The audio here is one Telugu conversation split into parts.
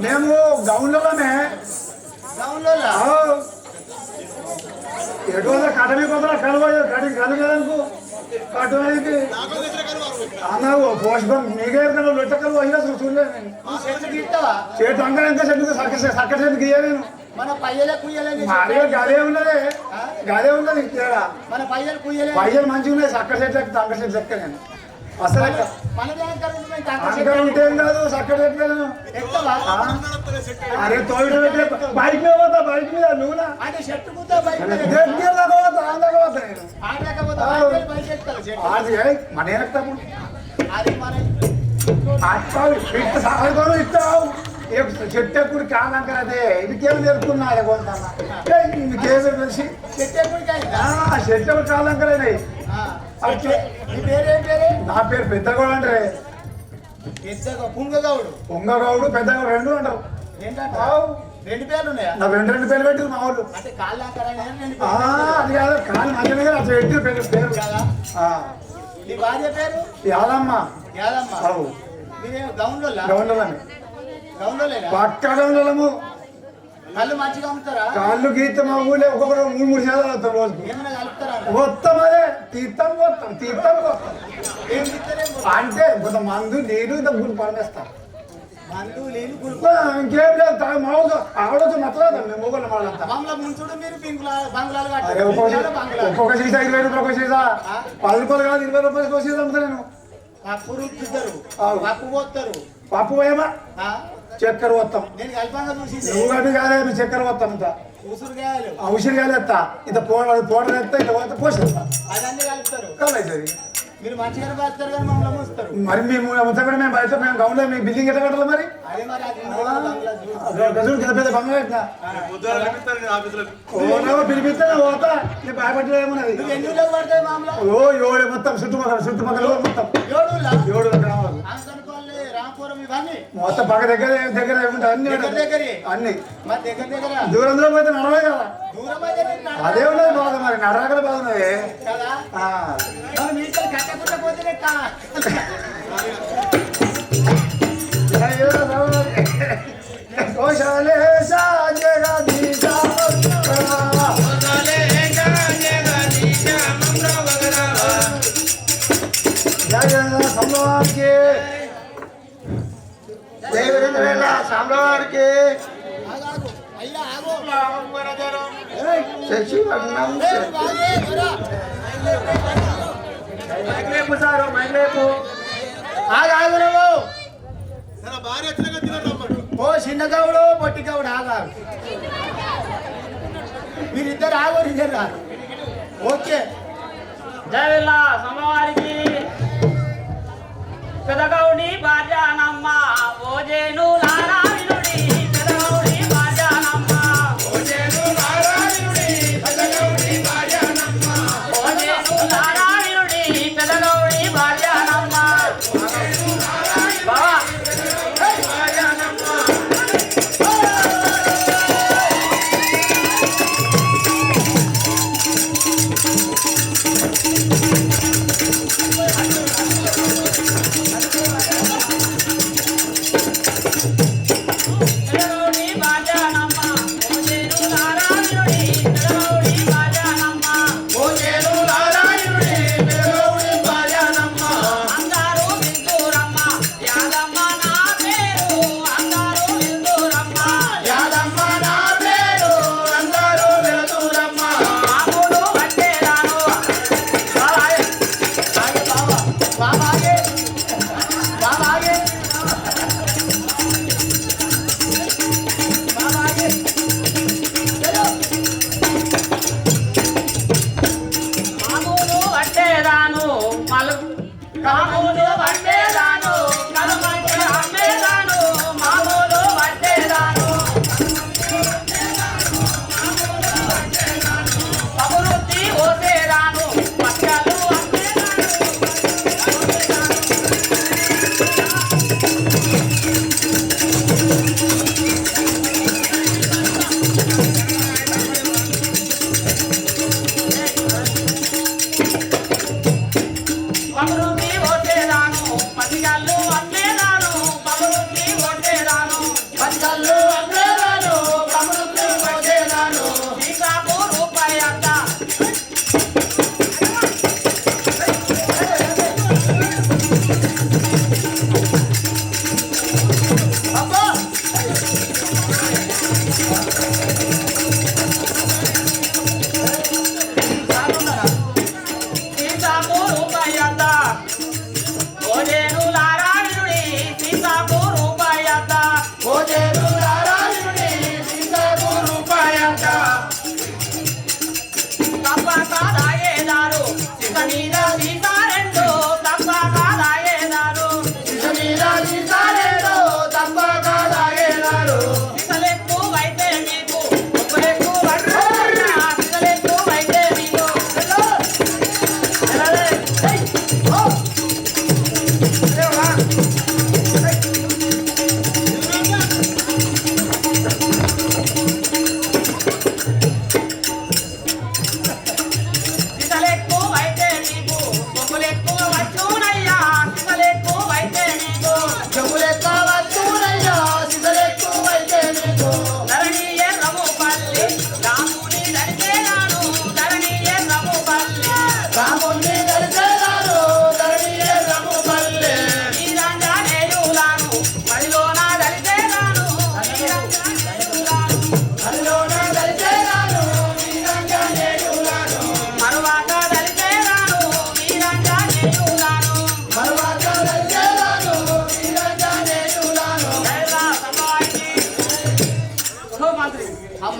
మేము గౌన్లోనే ఎటువంటి కటమి కొద్దిగా కలవదు కటింగ్ కలగదనుకో కట్టుకి అన్నావు పోషకం మీకే లొట్టకలు అయినా చూడలేదు నేను చేతి అంకర ఎంత చెట్టు సక్క చెట్టు గీయలేను మన పయ్యలే కుయ్యలేదు గదే ఉన్నది గదే ఉన్నది తేడా మన పయ్యలు కుయ్యలేదు పయ్యలు మంచిగా ఉన్నాయి సక్క చెట్లు అంకర చెట్లు ఎక్క నేను అసలు ఉంటేం కాదు సక్క చెట్లు అరే తోట బైక్ మీద పోతా బైక్ మీద నువ్వు మన ఎక్కుతాము ఇస్తావు చెట్టు ఎప్పుడు కాదంకర అదే ఇదికేం నేర్పుకున్నా ఇంకేమో తెలిసి చెట్టు ఎప్పుడు కాదంకరనే నా పేరు పెద్దగౌడు అంటే పొంగగౌడు పెద్దగౌడు రెండు అంటారు రెండు పేర్లు ఉన్నాయా నాకు రెండు పేర్లు పెట్టారు మా వాళ్ళు అంటే కాళ్ళు అది కాదు కాళ్ళు మంచిగా అట్లా పెట్టి పేరు నీ భార్య పేరు యాదమ్మ పక్క గౌన్లము కళ్ళు మంచిగా అమ్ముతారా కాళ్ళు గీత మా ఊళ్ళో ఒక్కొక్కరు 3 శాతాలు వస్తాం రోజు మొత్తం అదే తీర్థం పోతాం తీర్థం పోతాం అంటే కొంత మందు నీరు ఇంత గురి పనిచేస్తాం ఇంకేం లేదు మామూలుగా ఆడొచ్చు నచ్చలేదు మేము మొగలు వాళ్ళంతా ఒక్కొక్క సీసా 20 రూపాయలు ఒక సీసా 10 రూపాయలు కాదు 20 రూపాయలు ఒక సీసా అమ్ముతా నేను పప్పు పోయమా చక్కెర వస్తాం నువ్వు కానీ కాదే చక్కెర వస్తాం ఇంత ఉసిరికాయలు ఎత్తా ఇంత పౌడర్ ఎత్తా ఇంత పోతే పోసేస్తా అవుతుంది మీరు మంచిగానే బాగుతారు కానీ మమ్మల్ని మోస్తారు మరి మేము కూడా మేము బయట మేము గౌన్లో మేము బిల్డింగ్ ఎట్లా కట్టాలి మరి పెద్ద పెద్ద బంగారు ఎట్లా పిలిపిస్తే పోతా నేను భయపడ్డా ఏమున్నది ఓ ఏడు మొత్తం చుట్టుపక్కల మొత్తం 7 గ్రామాలు మొత్తం పక్క దగ్గర అన్ని అన్ని దూరంలో పోతే నడవే కదా అదే ఉన్నది బాధ మరి నడవగల బాధ ఉన్నది సాంబ్రవాడికి సారు మైలేపు ఓ చిన్నగౌడు పొట్టిగౌడు ఆగారు మీరిద్దరు ఆగోరు ఇద్దరు రాదు ఓకే జయవిల్ల సమవారికి పెదగౌడి భార్యానమ్మ ఓజేను నారాయణుడి పెదగౌడి భార్యానమ్మ ఓజేను నారాయణుడి పెదగౌడి భార్యానమ్మ ఓజేను నారాయణుడి పెదగౌడి భార్యానమ్మ బావా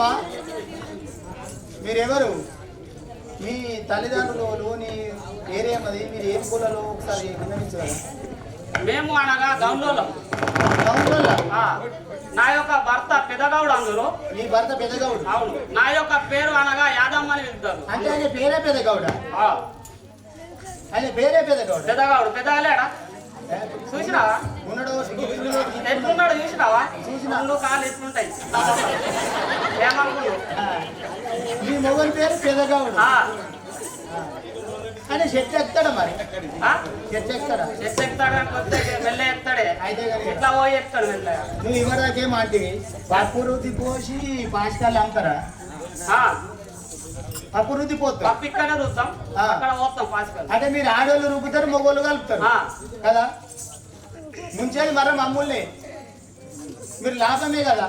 అమ్మా మీరెవరు? మీ తల్లిదండ్రులు నీ పేరేమది? మీరు ఏం కులలో ఒకసారి విన్నవించగలరా? మేము అనగా గౌండ్లోలం. గౌండ్లోలా? నా యొక్క భర్త పెదగౌడు. అందులో నీ భర్త పెదగౌడు? అవును. నా యొక్క పేరు అనగా యాదమ్మ అని పిలుస్తారు. అంటే ఆయన పేరే పెదగౌడ? ఆ, ఆయన పేరే పెదగౌడ? పెదగౌడు. పెద్దలేడా చూసినావా? ఉన్నాడు ఎట్లున్నాడు చూసినావా? చూసినా. కాళ్ళు ఎట్లుంటాయి ఏమనుకున్నావు? మీ మొగని పేరు పెదగౌడు. ఆయన చెట్టు ఎక్కుతాడా మరి? చెట్టు ఎక్కుతాడా? చెట్టు ఎక్కుతాడు. కొద్ది మెల్ల ఎత్తాడే. అయితే కానీ ఎట్లా పోయి ఎత్తాడు మెల్లగా. నువ్వు ఇవ్వడాకేం అంటే పప్పు రుద్ది పోసి పాచికాయలు అమ్ముతారా? పప్పు రుద్ది పోతా పప్పు ఇక్కడనే రుద్దాం, అక్కడ పోతాం పాచికలు. అంటే మీరు ఆడోళ్ళు రుబ్బుతారు, మగోళ్ళు కలుపుతారు కదా? ముంచేది మర మమ్ముల్ని. మీరు లాభమే కదా?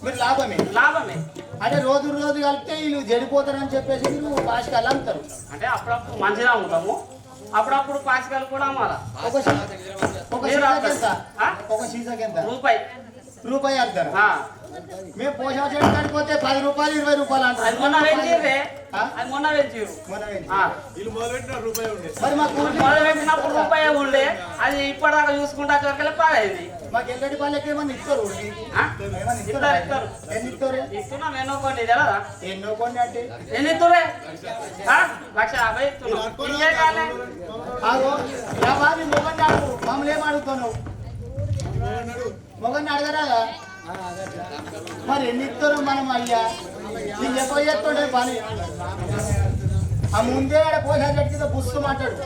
మీరు లాభమే. లాభమే అంటే రోజు రోజు కలిపితే వీళ్ళు చెడిపోతారని చెప్పేసి మీరు పాచికాయలు అమ్ముతారు. అంటే అప్పుడప్పుడు మంచిగా అమ్ముతాము, అప్పుడప్పుడు పాచికలు కూడా అమ్మాలా. ఒక సీజకి ఎంత? రూపాయి అర్థం. మేము పోషణ చేయడానికి పోతే 10 రూపాయలు 20 రూపాయలు అంటారు. మొన్న పెంచిర్రే, అది మొన్న పెంచిరు. మరి మాకు మొదలు పెట్టినప్పుడు రూపాయి ఉండే, అది ఇప్పటిదాకా చూసుకుంటా చోరకలే పాడైంది. మాకు ఎల్లడి పల్లెకి ఏమన్నా ఇస్తారు? ఇస్తారు. ఎన్ని ఇస్తారు? ఇస్తున్నాం ఎన్నో కొన్ని తెలదా? ఎన్నో కొన్ని అంటే ఎన్ని ఇస్తురే? 1,50,000 ఇస్తున్నాం. ఇంకే కాలే మొగన్ని అడుగు. మమ్మల్ని ఏం అడుగుతున్నావు? మొగన్ని అడగరాదా? మరి ఎన్ని ఇస్తారు మనం? అయ్యా నీకు ఎక్కువ చేస్తుండే పని. ఆ ముందే ఆడ పోషణ చెట్టు పుస్తు మాట్లాడు.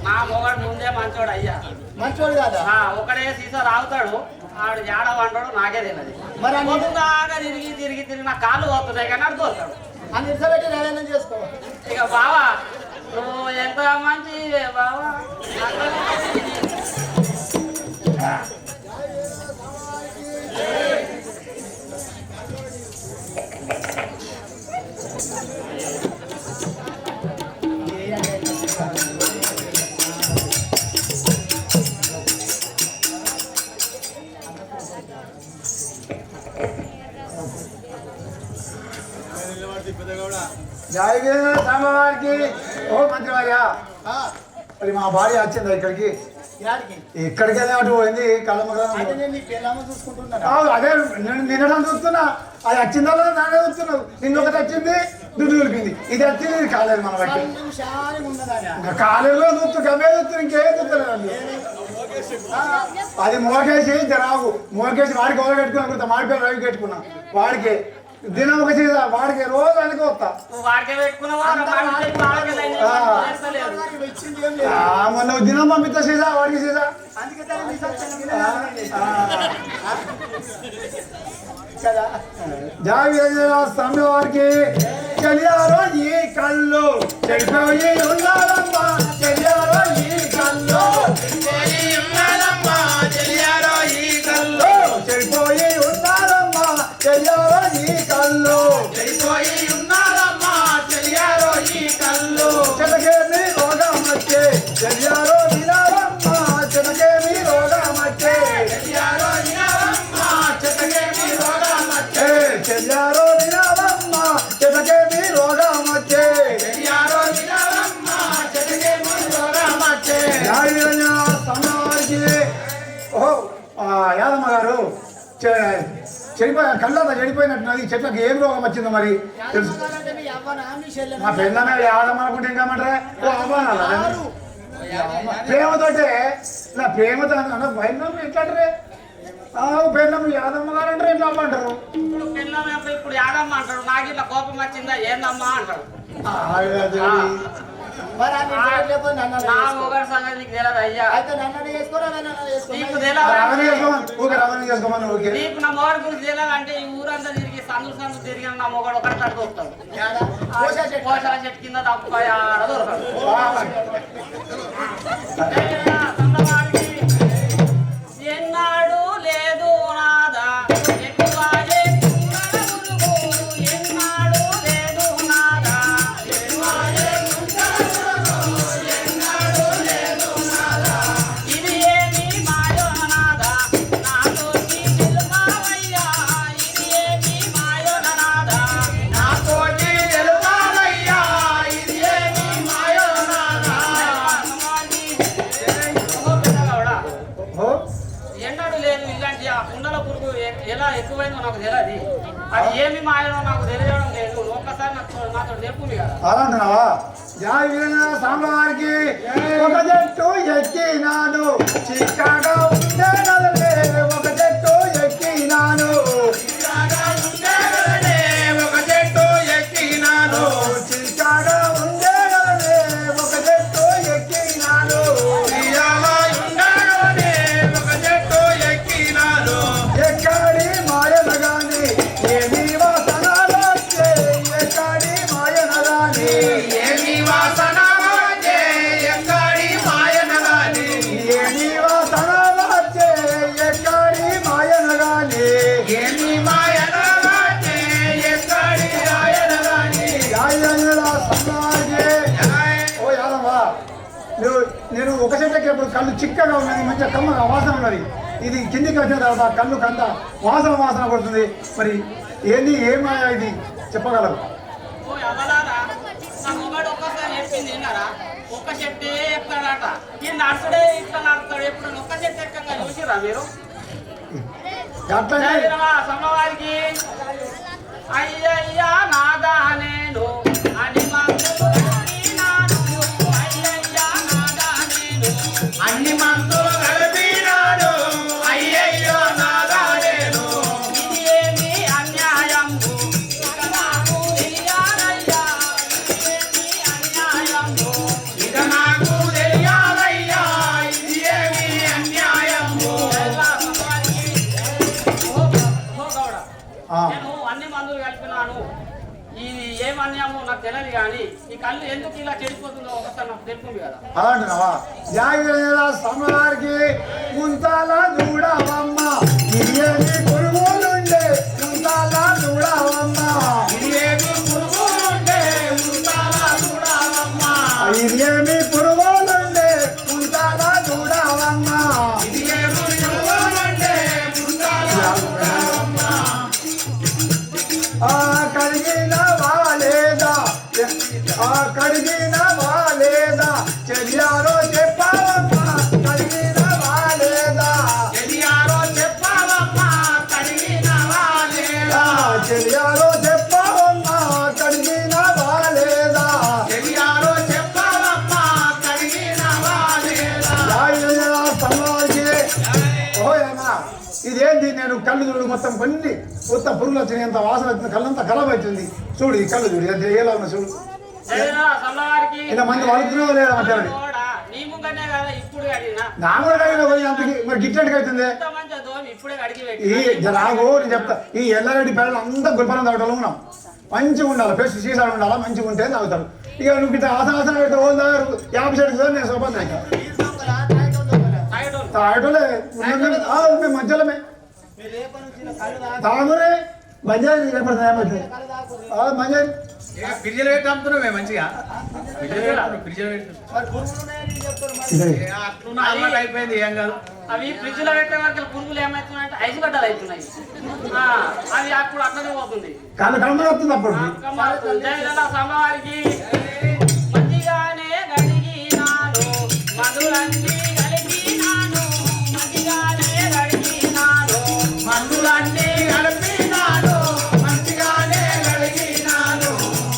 నా మొగడు ముందే మంచోడు అయ్యా. మంచోడు కదా? ఒకడే సీసా రావుతాడు, ఆడు జాడ వంటాడు, నాకే తెలియదు. మరి బాగా తిరిగి నా కాళ్ళు పోతున్నాయి కానీ అడు తోస్తాడు. ఆ నిలిచబెట్టి నిర్ణయం చేసుకో. ఇక బావా నువ్వు ఎంత మంచి బావా. జాయిగిరి స్వామివారికి ఓ మంత్రివర్య, మరి మా భార్య వచ్చిందా ఇక్కడికి? ఇక్కడికి అటు పోయింది అదే నేను నిన్నడం చూస్తున్నా. అది వచ్చిందా లేదా నానే చూస్తున్నావు. నిన్న ఒకటి వచ్చింది, దుడ్డు కలిపింది. ఇది వచ్చింది, ఇది కాలేదు. మన బట్టి ఇంకా కాలేదు చూస్తూ గమ్మే చూస్తూ ఇంకేం చూస్తలేదు. అది మోకేసి జరాగు మోకేసి వాడికి ఓడ పెట్టుకున్నా, మాడిపోయి రవి పెట్టుకున్నా. వాడికి దినం ఒక సీజా, వాడికి రోజు వెనక వస్తా. మొన్న దినం పంపిస్తా సీజా, వాడికి సీజా. స్వామి వారికి చెల్లారో ఈ కళ్ళు చెడిపోయి ఉన్నారమ్మా, చెల్లారో ఈ కళ్ళు చెడిపోయి ఉన్నారమ్మా, చెల్లారో ఈ కళ్ళు చెడిపోయి ఉన్నారమ్మా, ఈ కళ్ళు చెనకేమి రోగం వచ్చే చెల్లారో వినారమ్మా, చెనకేమి రోగం వచ్చే చెల్లారో వినారమ్మా, చెనకేమి రోగం వచ్చే చెల్లారో వినారమ్మా, చెనకేమి రోగం వచ్చే చెల్లారో వినారమ్మా, చెనకేమి రోగం వచ్చే. సమయానికి యాదమ్మ గారు కళ్ళంతా చెడిపోయినట్టున్నది. చెట్లకు ఏం రోగం వచ్చిందో మరి తెలుసు. మా పెళ్ళమే యాదమ్మ అనుకుంటే ఇంకా ఏమంటారా? ఓ అవ్వనాలా ప్రేమతోటే నా ప్రేమతో అన్న బయట ఎట్లంటారే? పెళ్ళమ్మ యాదమ్మ గారు అంటారు, ఎట్లా అమ్మ అంటారు? ఇప్పుడు యాదమ్మ అంటాడు, నాకు ఇట్లా కోపం వచ్చిందా ఏందమ్మా అంటాడు. నీకు నా మొగడు గురించి తెలియాలంటే ఈ ఊరంతా తిరిగి సందు తిరిగిన నా మొగడు ఒకటి కడుతూ వస్తాడు. పోషాల చెట్టు కింద తప్ప దొరకడు. ఎన్నాడు లేదు నాదా అది ఆ కుండల పురుగు ఎలా ఎక్కువైందో నాకు తెలియదు. అది ఏమి మాయనో నాకు తెలియడం లేదు. ఒక్కసారి నాతో నేర్పుంది కదా. అలాంటున్నావా? జయ వీరేంద్ర స్వామి వారికి ఒక చెట్టు ఎక్కినాను చిక్కగా ఉండే నదలే ఒక చెట్టు ఎక్కినాను ఒక చెట్టు ఎక్కినాను చిక్కగా ఉండే నదలే ఒక చెట్టు ఎక్కినాను ఒక చెట్టు ఎక్కినాను ఎక్కడి మాయనగాని ఏమి వాసనలొచ్చే ఎక్కడి మాయనగాని ఏమి వాసన వచ్చే ఎక్కడి మాయనగాని ఏమి వాసనలొచ్చే ఎక్కడి మాయనగాని ఏమి మాయన వచ్చే ఎక్కడి మాయనగాని యాదగిరిల సమాజే ఓ యాదవ్వా నేను ఒక చెట్టుకి ఇప్పుడు కళ్ళు చిక్కగా ఉన్నది మంచిగా కమ్మగా వాసన ఉన్నది ఇది కిందికి వచ్చిన తర్వాత కళ్ళు కంత వాసన పడుతుంది మరి ఏంది ఏమాయా ఇది చెప్పగలరు ఓ ఎవరారా నా మొగాడు ఒక్కసారి చెప్పింది విన్నారా? ఒక్క చెట్టే ఎక్కడట. ఈ నడుచుడే ఇట్లా నడుస్తాడు. ఎప్పుడు ఒక్క చెట్టు ఎక్కగా చూసిరా మీరు? అట్లనే సమవారికి అయ్యయ్యా నాదా నేను అని మందులు కలిపినాను. అయ్యయ్యా నాదా నేను అన్ని మందులు కలిపినాడు అయ్యయ్యో నాదాడేను ఇది ఏమి అన్యాయము ఇక నాకు తెలియాలయ్యా. ఇది ఏమి అన్యాయము ఇక నాకు తెలియాలయ్యా ఇది ఏమి అన్యాయము ఎలా సమవారికి ఓ గౌడ ఆ, నేను అన్ని మందులు కలిపినాను. ఇది ఏం అన్యాయమో నాకు తెలియదు కానీ ఈ కళ్ళు ఎందుకు ఇలా చెడిపోతుందో ఒకసారి నాకు తెలుపుంది కదా. అలాంటున్నావా? జాగ్రత్త సమారికి ముంతాల చూడవమ్మ ఇది ఏమి పురుగులుండే ముంతాల చూడవమ్మ ఇది ఏమి పురుగులుంటే ఉంటాలా చూడాలమ్మా ఇది ఏమి పురుగులుండే ముంతాల చూడవమ్మ ఇది ఏమి పురుగులుంటే ఉంటాలా చూడాలమ్మా ఆ కడిగిన వాలేదా చెయ్యారో చెప్పావమ్మా కడిగిన వాలేదా తెలియారో చెప్పాలమ్మా కడిగినవా లేదా చెయ్యారో చెప్పావమ్మా కడిగిన వాలేదా తెలియారో చెప్పాలమ్మా కడిగినవా లేదా సమాజే ఓయమ్మా ఇదేంటి నేను కళ్ళు చూడు మొత్తం కొన్ని మొత్తం పురుగులు వచ్చినాయి ఎంత వాసన వచ్చింది కళ్ళంతా ఖరాబ్ అవుతుంది చూడు ఈ కళ్ళు చూడు ఎంత ఎలా ఉన్నా చూడు ఏదైనా సల్లవారికి ఇంత మంది వలుతున్నావో లేదా మధ్యాహ్నం కూడా నీ ముంగనే కదా ఇప్పుడు అడిగినా నా కూడా కడిగిన పోయి అంతకి మరి గిట్టెట్టుకు అవుతుంది ఇంత మంచి దోమి ఇప్పుడే అడిగి ఈ పెట్టి రాగో నేను చెప్తా ఈ ఎల్లారెడ్డి పిల్లలు అంతా గుల్పనం తాగటంలో ఉన్నాం మంచిగా ఉండాలి ఫ్రెష్ సీసాలు ఉండాలా మంచిగా ఉంటే తాగుతారు ఇక నువ్వు ఇట్లా ఆసన పెడితే ఓ తాగారు 50 సెంట్లు నేను సోపం తాగా తాగటోలే మేము మధ్యలోమే మీరు ఏ పని వచ్చిన కళ్ళు తాగురే బంజారీ రేపడుతుంది ఏమవుతుంది బంజారీ ఫ్రిడ్జ్లో పెట్టి అమ్ముతున్నామే మంచిగా ఫ్రిడ్జ్లో పెట్టి మరి పురుగులున్నాయని చెప్తారు మరి అట్లున్న అలవాటు అయిపోయింది ఏం కాదు అవి ఫ్రిడ్జ్ లో పెట్టే వరకు పురుగులు ఏమవుతున్నాయంటే ఐసు గడ్డలు అవుతున్నాయి. అది అప్పుడు అట్లనే పోతుంది. కళ్ళు కళ్ళు వస్తుంది అప్పుడు జైల సమవారికి మంచిగానే గడిగినాను మందులన్నీ కలిపినాను మంచిగానే గడిగినాను మందులన్నీ కలిపినాడు మంచిగానే కలిగినాడు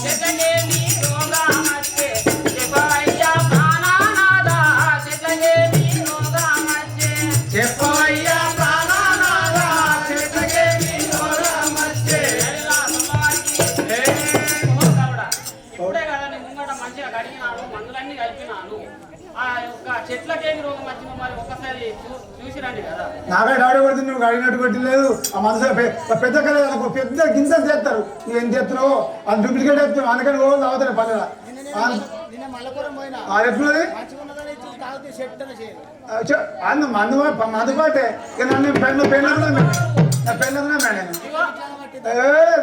చెట్లకేమి రోగమచ్చే చెప్పవయ్యా ప్రాణనాథా చెట్లకేమి రోగమచ్చే చెప్పవయ్యా ప్రాణనాథా చెట్లకేమి దూరమచ్చే జైల సమవారికి ఇప్పుడే కదా నీ ముంగట మంచిగా కడిగినాను మందులన్నీ కలిపినాను. ఆ యొక్క చెట్లకేమి రోగం వచ్చిందో మరి ఒక్కసారి చూసిరండి కదా. నాకే డాడీ కొడుతుంది నువ్వు అడిగినట్టు కొట్టలేదు ఆ మనసు పెద్ద కళ పెద్ద గింజ చేస్తారు నువ్వు ఏం చేస్తున్నావు అది డూప్లికేట్ చేస్తున్నావు అందుకని ఓ తాగుతాను పల్లెలా నిన్న మల్లపురం పోయినా ఎట్లున్నది మంచిగా ఉన్నదని తాగితే సెట్ అని చేయదు అందు మందుబాటే ఇక నన్ను పెళ్ళన్నా నా పెళ్ళన్నా మేడం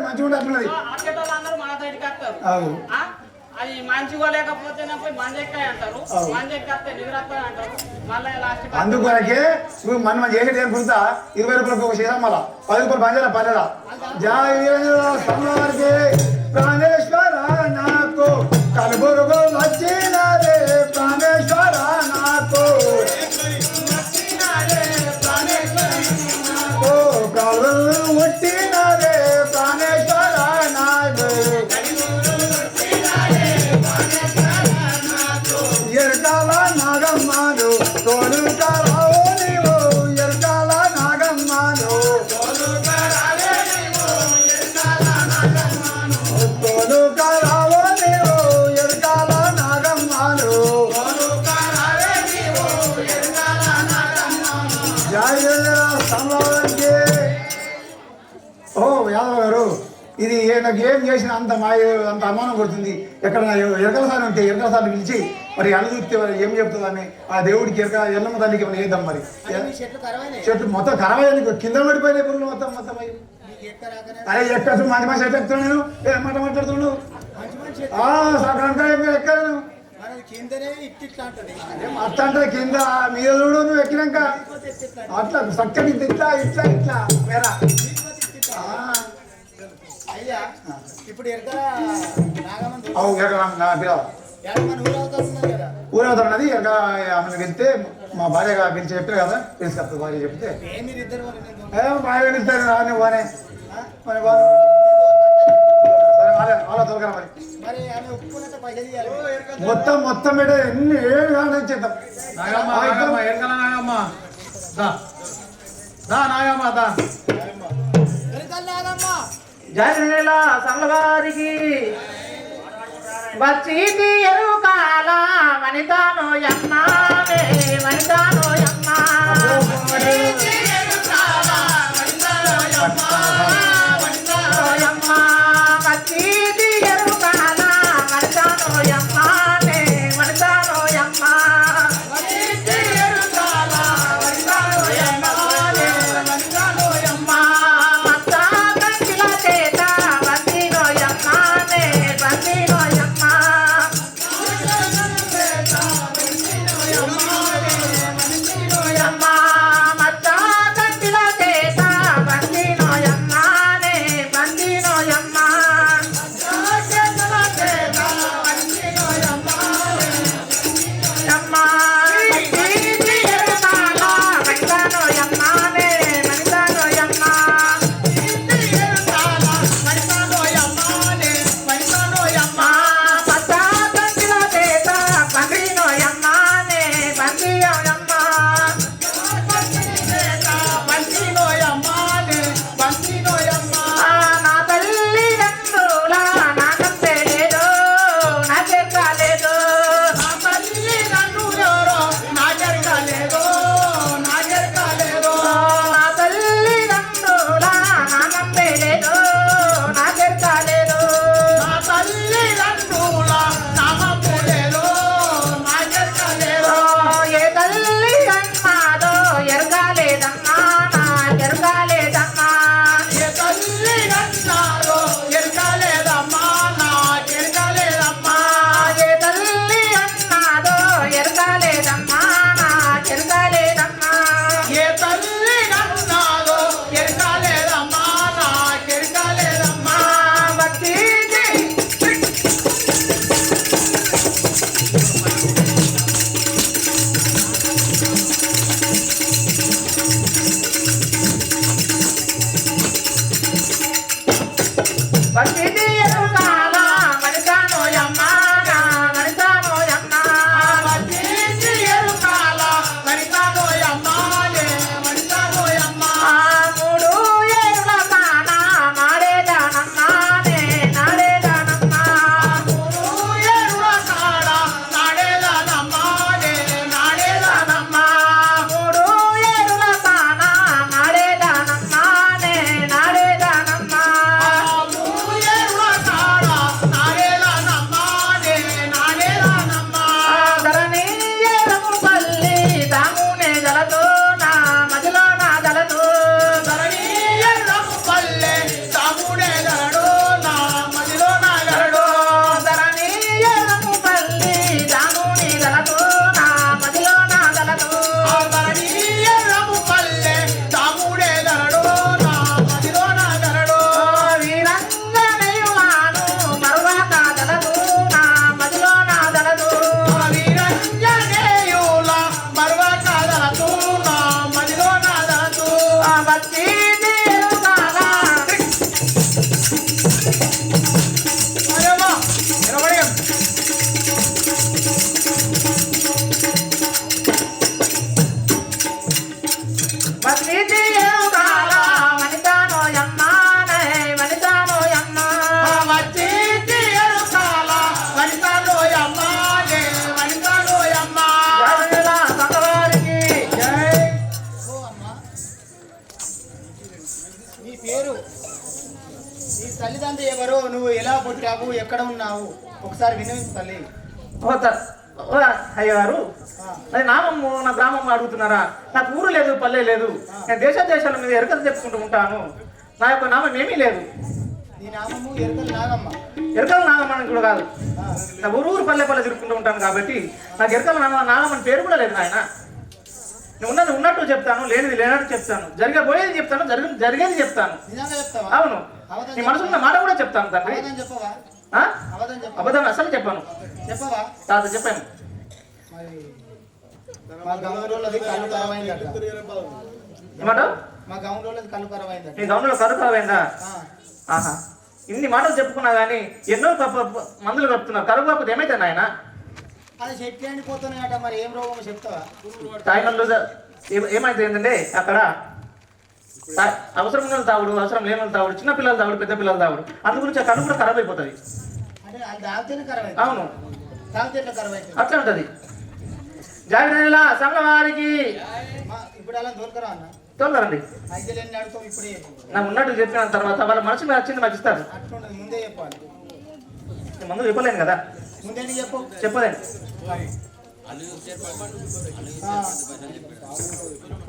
మంచిగా ఉంటే అట్లున్నది ఆర్కెటోళ్ళందరూ మన దగ్గరికి వస్తారు. అవును ఆ? అది మంచిగా లేకపోతేనే పోయి మంజెక్కాయ అంటారు. మంజెక్కితే నిద్రపోయి అంటారు. మళ్ళీ లాస్ట్ అందుకొరకే నువ్వు మనం చేసేది ఏం పుంతా 20 రూపాయలకు ఒక చేసాం మళ్ళా 10 రూపాయలు బంజారా పల్లెలా జయ సమార్గే ప్రాణేశ్వర నాకు కలుగురుగు వచ్చినదే ప్రాణేశ్వర నాకు వచ్చినాడే ప్రాణేశ్వర నాకు సమవారికి. ఓ యాదవ్ గారు, ఇది నాకు ఏం చేసిన అంత అంత అనుమానం కొడుతుంది. ఎక్కడ ఎరకల సార్ ఉంటే ఎరకల సార్ని పిలిచి మరి అన్న చూస్తే ఏం చెప్తుందని ఆ దేవుడికి ఎల్లమ్మ తల్లికి ఏమైనా వేద్దాం. మరి చెట్లు మొత్తం ఖరాబ్ అయ్యాను, కింద పడిపోయినాయి పురుగులు మొత్తం మొత్తం అయ్యి. అదే ఎక్కచ్చు మంచి మంచి అయితే ఎక్కుతున్నాను, నేను ఏమంట మాట్లాడుతున్నాను ఎక్కాను అట్లా అంటే కింద మీద చూడు నువ్వు ఎక్కినాక అట్లా చక్కటి ఇట్లా ఇట్లా ఇట్లా వేరా. ఇప్పుడు ఊరవుతున్నది ఆమెను వెళ్తే మా భార్య పిలిచి చెప్పారు కదా, తీసుకొస్తా భార్య చెప్తే భార్య పిలుస్తారు రాని బానే మరి బాగా అలా తొలగరా. మరి మొత్తం మొత్తం పెట్టి ఎన్ని ఏడు గంటలు చేద్దాం. జగనేల సంగవారికి వచ్చి ఎరుకాల వనితానో యమ్మానే వనితానో యమ్మా వచ్చి ఎరుకాల వనితానో యమ్మానే వనితానో యమ్మా పుట్టావు, ఎక్కడ ఉన్నావు ఒకసారి వినవించు తల్లి. అయ్యగారు అది నామము నా గ్రామం అడుగుతున్నారా? నాకు ఊరు లేదు, పల్లె లేదు. నేను దేశాల మీద ఎరకలు చెప్పుకుంటూ ఉంటాను. నా యొక్క నామం ఏమీ లేదు. నీ నామము ఎరకల నాగమ్మ. ఎరకల నాగమ్మ అని కూడా కాదు. నా ఊరు పల్లె తిరుగుకుంటూ ఉంటాను కాబట్టి నాకు ఎరకల నాగమ్మ అని పేరు కూడా లేదు నాయన. నేను ఉన్నది ఉన్నట్టు చెప్తాను, లేనిది లేనట్టు చెప్తాను, జరిగబోయేది చెప్తాను, జరిగేది చెప్తాను. అవును, నీ మనసున్న మాట కూడా చెప్తాను తండ్రి. అబద్ధం అసలు చెప్పాను. చెప్పవా తాత చెప్పాను. మా గౌన్లోది కళ్ళు కరవైందట. ఏమంటావు? మా గౌన్లోది కళ్ళు కరవైందట. నీ గౌన్లో కరువు ఆహా, ఇన్ని మాటలు చెప్పుకున్నా కానీ ఎన్నో మందులు కలుపుతున్నారు. కరువు కాకపోతే ఏమైతే నాయన? అది చెట్లు ఎండిపోతున్నాయట, మరి ఏం రోగం చెప్తావా? తాగినట్లు ఏమైతే ఏంటంటే అక్కడ అవసరం ఉన్న తాగుడు, అవసరం లేని తాగుడు, చిన్న పిల్లలు తాగుడు, పెద్ద పిల్లలు తాగుడు, అందు గురించి ఆ కళ్ళు కూడా ఖరాబ్ అయిపోతుంది. అంటే అది తాగితేనే కరవై. అవును, తాగితే ఎట్లా కరవై? అట్లా ఉంటుంది. జాగ్రత్త సమల వారికి ఇప్పుడు అలా దొరకరా అన్న? తోలరండి. అయితే లేని అడుగుతాం ఇప్పుడే. నాకు ఉన్నట్టు చెప్పిన తర్వాత వాళ్ళ మనసు మీద వచ్చింది నాకు ఇస్తారు. అట్లుండదు, ముందే చెప్పాలి. ముందు చెప్పలేను కదా, ముందే చెప్పు. చెప్పలేను.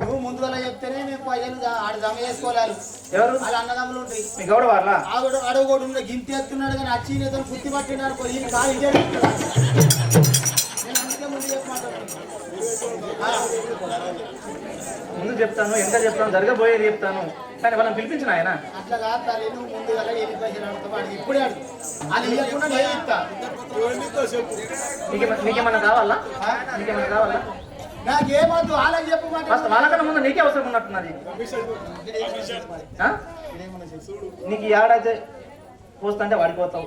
నువ్వు ముందుగా చెప్తేనే మేము పైసలు ఆడ జమ చేసుకోవాలి. ఎవరు? వాళ్ళ అన్నదమ్ములు ఉంటాయి. మీ గౌడ వాళ్ళ అడుగు కూడా ఉండే గింతి ఎత్తున్నాడు కానీ వచ్చి నేతను గుర్తి పట్టినాడు. ఈయన కాదు ఇదే నేను అందుకే ముందు చెప్పమంటాను. ముందు చెప్తాను, ఎంత చెప్తాను, జరగబోయేది చెప్తాను, కానీ వాళ్ళని పిలిపించిన ఆయన. అట్లా కాదు తల్లి, నువ్వు ముందుగా ఎన్ని పైసలు అడుగుతావు అది ఇప్పుడే అడుగు. అది ఇవ్వకుండా నేను ఇస్తా. నీకేమన్నా కావాలా? నీకేమన్నా కావాలా? నాకేమొద్దు, వాళ్ళని చెప్పమంటే. ఫస్ట్ వాళ్ళకన్నా ముందు నీకే అవసరం ఉన్నట్టున్నది. నీకు ఏడాది పోస్తా అంటే వాడిపోతావు,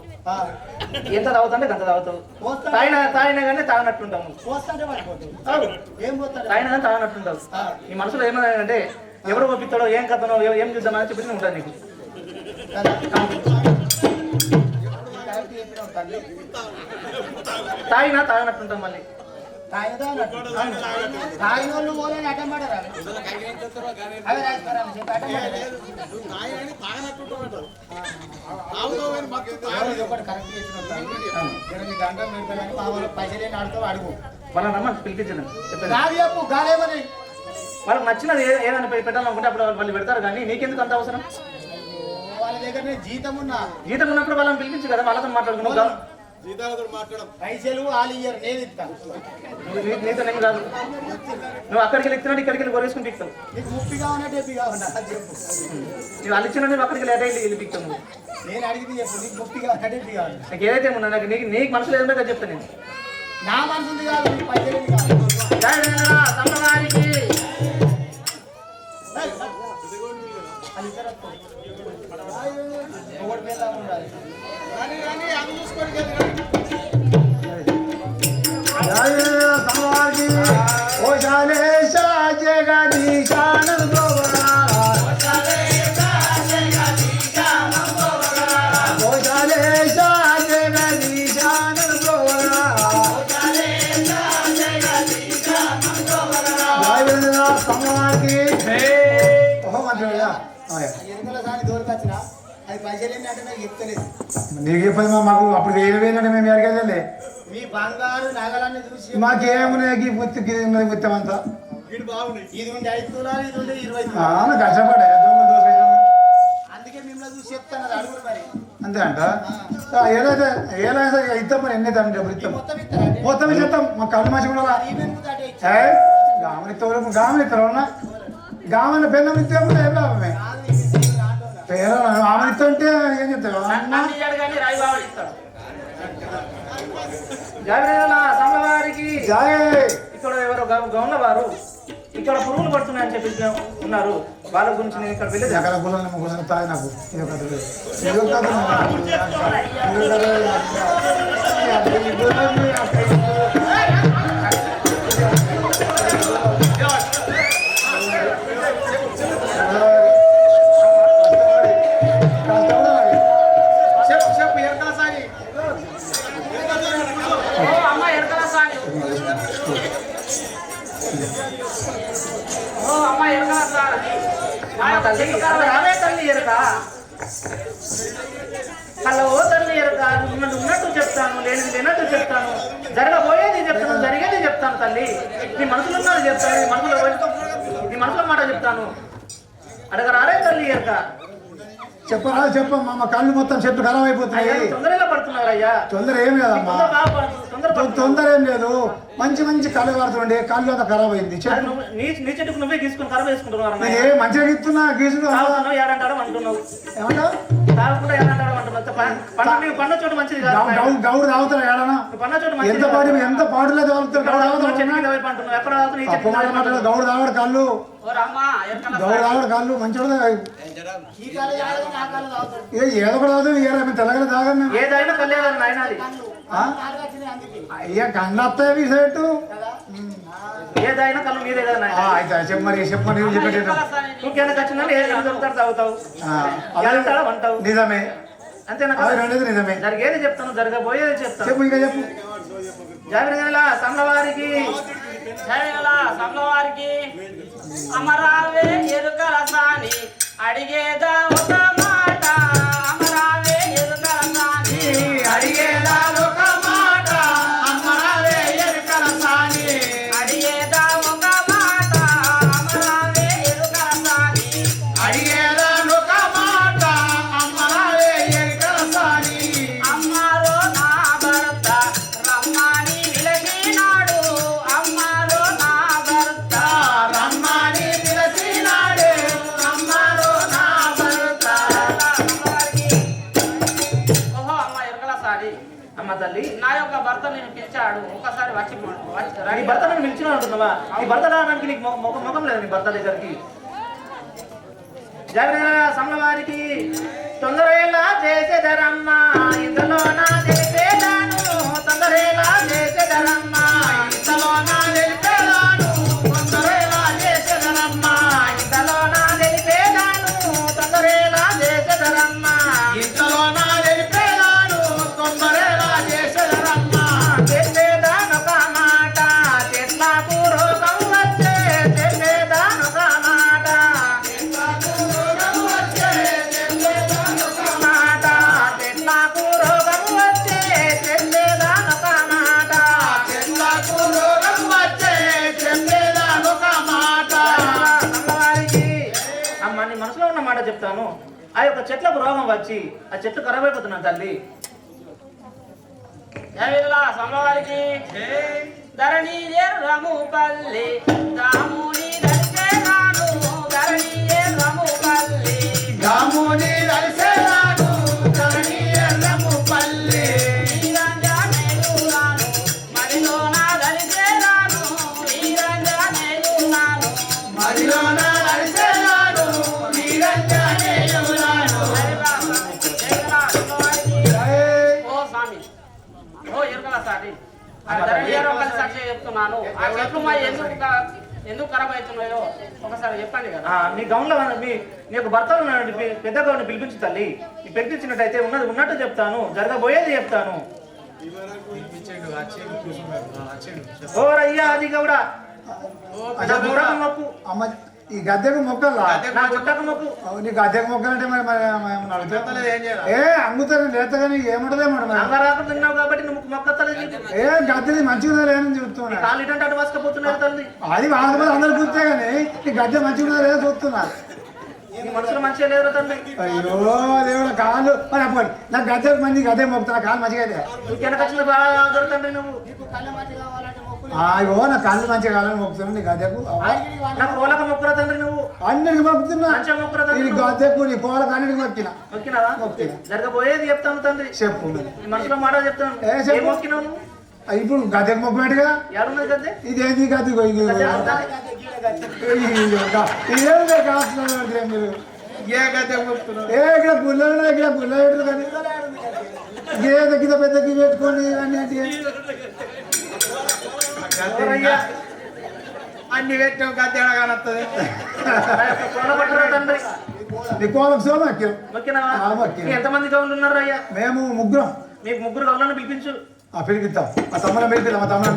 ఎంత తాగుతుంటే అంత తాగుతావు. తాగినా కానీ తాగినట్టుంటావు. తాగినా కానీ తాగినట్టుంటావు. నీ మనసులో ఏమన్నా ఎవరు పంపిస్తాడో, ఏం కథనో, ఏం చూద్దామని చెప్పి ఉంటుంది నీకు. తాగినా తాగినట్టుంటాం. మళ్ళీ తాగిన వాళ్ళు పోలేని అడ్డం పడరా? పైసలు ఆడుతావు అడుగు. వాళ్ళ రమ్మని పిలిపించండి. చెప్పు గాలేమని వాళ్ళకి నచ్చినది ఏదైనా పెట్టాలనుకుంటే అప్పుడు వాళ్ళు పెడతారు. కానీ నీకెందుకు అంత అవసరం? వాళ్ళ దగ్గర జీతం ఉన్నప్పుడు వాళ్ళని పిలిపించు కదా, వాళ్ళతో మాట్లాడుకున్నావు. పైసలు వాళ్ళు ఇయ్యరు, నేను ఇస్తాను. నీతో నేను కాదు, నువ్వు అక్కడికి వెళ్ళి ఇస్తున్నాడు, ఇక్కడికి వెళ్ళి కొరేసుకుని పిక్తావు. నీకు ముప్పి కావాలంటే డెబ్బి కావాలా చెప్పు. నువ్వు వాళ్ళు ఇచ్చిన నువ్వు అక్కడికి వెళ్ళి వెళ్ళి పిక్తావు. నేను అడిగింది చెప్పు, నీకు ముప్పి కావాలంటే డెబ్బి కావాలి. నాకు ఏదైతే ఉన్నా నాకు నీకు మనసులో ఏదో చెప్తాను నేను. నా మనసు ఉంది కాదు, నీకు పైసలు కావాలి. నీకు చెప్పదు మాకు అప్పుడు వేలు వేలు మేము ఎరగలే. మీ బంగారు నగలన్నీ చూసి మాకేమున్నాయి గుర్తుకి గుర్తమంతా ఇది ఉండే 5 తులాలు, ఇది ఉండే 20 కష్టపడే అందుకే మిమ్మల్ని చూసి చెప్తాను అడుగు మరి. అంతే అంట. ఏదైతే ఏదైతే ఇస్తాం మరి ఎన్ని ఇస్తాం డబ్బులు ఇస్తాం, మొత్తం ఇస్తాం. మా కళ్ళు మంచి కూడా గామని ఇస్తారు ఉన్నా గామని బెల్లం ఇస్తాము ఏం లాభమే. ఆమె ఇస్తుంటే ఏం చెప్తావు? ఇక్కడ ఎవరో గౌన్ల వారు ఇక్కడ పురుగులు పడుతున్నాయని చెప్పి ఉన్నారు. వాళ్ళ గురించి నేను ఇక్కడ వెళ్ళేది. ఎక్కడ గుళ్ళని తాగి నాకు తల్లి ఎరక హలో తల్లి ఎరక ఉన్నది ఉన్నట్టు చెప్తాను, లేనిది లేనట్టు చెప్తాను, జరగబోయేది చెప్తాను, జరిగేది చెప్తాను తల్లి. నీ మనసులో ఉన్నది చెప్తాను, నీ మనసులో మాట చెప్తాను. అడగరారే తల్లి ఎరక. చెప్పరా చెప్పమ్మా, మా కళ్ళు మొత్తం చెట్లు ఖరాబ్ అయిపోతున్నాయి. తొందరగా పడుతున్నారు అయ్యా. తొందర ఏం లేదమ్మా, తొందర ఏం లేదు. మంచి మంచి కళ్ళు కాడుతుండే కళ్ళు అంతా ఖరాబ్ అయింది. నీ చెట్టుకు నువ్వే గీసుకుని ఖరాబ్ చేసుకుంటున్నారు. ఏ మంచిగా గీస్తున్నా గీసుకున్నావు ఏడంటాడు అంటున్నావు, ఏమన్నా తాగకుండా ఏడంటాడు అంటున్నావు. పన్న చోటు మంచిది కాదు. గౌడు తాగుతారా ఏడనా? పన్న చోటు ఎంత పాటులో తాగుతారు ఎక్కడ గౌడు తాగడు కళ్ళు, గౌడు తాగడు కళ్ళు మంచిగా ఏదో కూడా తాగుతాం. తెల్లగల తాగం మేము. ఏదైనా కళ్యాణం నాయనాది. అయ్యా కళ్ళు వస్తాయి సెట్టు. ఏదైనా కళ్ళు మీదేదైనా అయితే చెప్పమని చెప్పేట ఇంకేమైనా ఖచ్చితంగా ఏదైనా దొరుకుతారు తాగుతావు, అంటావు. నిజమే, అంతేనా? రెండేది నిజమే. జరిగేది చెప్తాను, జరగబోయేది చెప్తాను. చెప్పు ఇంకా చెప్పు. జాగ్రత్త సమలవారికి సమలవారికి అమరావే ఎరుకల సాని అడిగేదా ఒక మాట, అమరావే ఎరుకల సాని అడిగేదా ఒక మాట, అమ్మరావే ఎరుకల సాని అడిగేదా ఒక మాట, అమరావే ఎరుకల సాని అడిగేదా ఒక మాట, అమ్మరావే ఎరుకల సాని అమ్మారో నా భర్త రమ్మని విలసినాడు, అమ్మారో నా భర్త రమ్మని పిలచినాడే, అమ్మారో నా భర్త. ఓహో అమ్మ ఎరుకల సాని, అమ్మ తల్లి నా యొక్క భర్త నేను పిలిచాడు, ఒకసారి వచ్చి నీ భర్త నన్ను పిలిచిన ఉంటున్నావా? నీ భర్త రావడానికి నీకు ముఖం లేదు నీ భర్త దగ్గరికి. జాగ్రత్త సమలవారికి తొందరలా చేసేదరమ్మా, ఇంతలో నా తెలిపేదాను, తొందరలా చేసేదరమ్మా, ఇంతలో నా తెలిపేదాను, తొందరలా చేసేదరమ్మా, ఇంతలో నా తెలిపేదాను, తొందరలా చేసేదరమ్మా, ఇంతలో నా తెలిపేదాను, తొందరలా చేసేదరమ్మా. చేసేదానొక మాట, చెట్లకు రోగం వచ్చే, చేసేదానొక మాట, మాట చెట్లకు రోగం వచ్చే, చేసేదానొక మాట, చెట్లకు రోగం వచ్చే, చేసేదానొక మాట. అమ్మవారికి అమ్మ నీ మనసులో ఉన్న మాట చెప్తాను. ఆ యొక్క చెట్లకు రోగం వచ్చి ఆ చెట్లు ఖరాబ్ అయిపోతున్నాను తల్లి. సమలవారికి ధరణి రము పల్లి దాముని దర్శనాను, ధరణి రము పల్లి దాముని దర్శనాను, ధరణి ఎర్రము పల్లి నీరంజనేయులాను, మడిలో నా దర్శనాను, నీరంజనేయులాను, మదిలో నా దర్శనాను, నిరంజనేయులాను. ఓ స్వామి, ఓ ఎరుకల సాటి సాక్షి చెప్తున్నాను. ఆ చెట్లు మా ఎందుకు ఖరాబ్ అవుతున్నాయో ఒకసారి చెప్పండి కదా. మీ గౌన్లో మీ యొక్క భర్తలు పెద్ద గౌన్ పిలిపించు తల్లి. నీ పిలిపించినట్టయితే ఉన్నది ఉన్నట్టు చెప్తాను, జరగబోయేది చెప్తాను. ఓ రయ్యా అది గౌడ మొక్కు, అమ్మ ఈ గద్దెకు మొక్కలా, నా గుట్టకు మొక్కు. నీ గద్దెకు మొక్కలంటే మరి ఏ అంగుతాను లేతగాని ఏముంటదేమంట. అంగరాకు తిన్నావు కాబట్టి నువ్వు మొక్కతలేదు. ఏ గద్దెది మంచిగా లేదని చెప్తున్నా. కాళ్ళు ఇటంటే అటు వాసుకపోతున్నారు తల్లి. అది వాళ్ళ అందరు కూర్చే కానీ నీ గద్దె మంచిగా లేదని చూస్తున్నా. నీ మనసులో మంచిగా లేదు తండ్రి. అయ్యో దేవుడు కాళ్ళు మరి అప్పుడు నాకు గద్దె మంది గద్దె మొక్కుతున్నా, కాళ్ళు మంచిగా అయితే నువ్వు వెనకొచ్చింది బాగా దొరుకుతండ్రి. నువ్వు అయ్యో నా కాళ్ళు మంచిగా కావాలని మొక్కుతున్నా. నీ గద్దెకు నాకు కోలక మొక్కురా తండ్రి. నువ్వు అన్నిటికి మొక్కుతున్నా. మంచిగా మొక్కురా నీ తండ్రి. గద్దెకు నీ కోళ్ళకు అన్నిటికి మొక్కినా. మొక్కినావా? జరగబోయేది చెప్తాను తండ్రి. చెప్పు నీ మనసులో మాట చెప్తాను. ఏ చెప్పు. ఏం మొక్కినావు నువ్వు? ఇప్పుడు గద్దెకు మొక్కున్నట్టుగా ఎవరున్నది గద్దె? ఇదేంటి గద్దె ఇదేంటి కాస్తున్నారు మీరు. ఏ ఇక్కడ పుల్లలు ఇక్కడ పుల్ల పెట్టరు కానీ గేద కింద పెద్ద గిన్నె పెట్టుకొని అన్ని అన్ని పెట్టాం గద్దె కానొస్తుంది. కోల పట్టురా తండ్రి. నీ కోలకు సోమ మొక్కినావా? మొక్కినా. ఎంతమంది గౌన్లు ఉన్నారు అయ్యా? మేము ముగ్గురం. మీకు ముగ్గురు గౌన్లను పిలిపించు. పిలిపిస్తాం. మా తమ్ముళ్ళని పిలిపిస్తాం. మా తమ్ముళ్ళని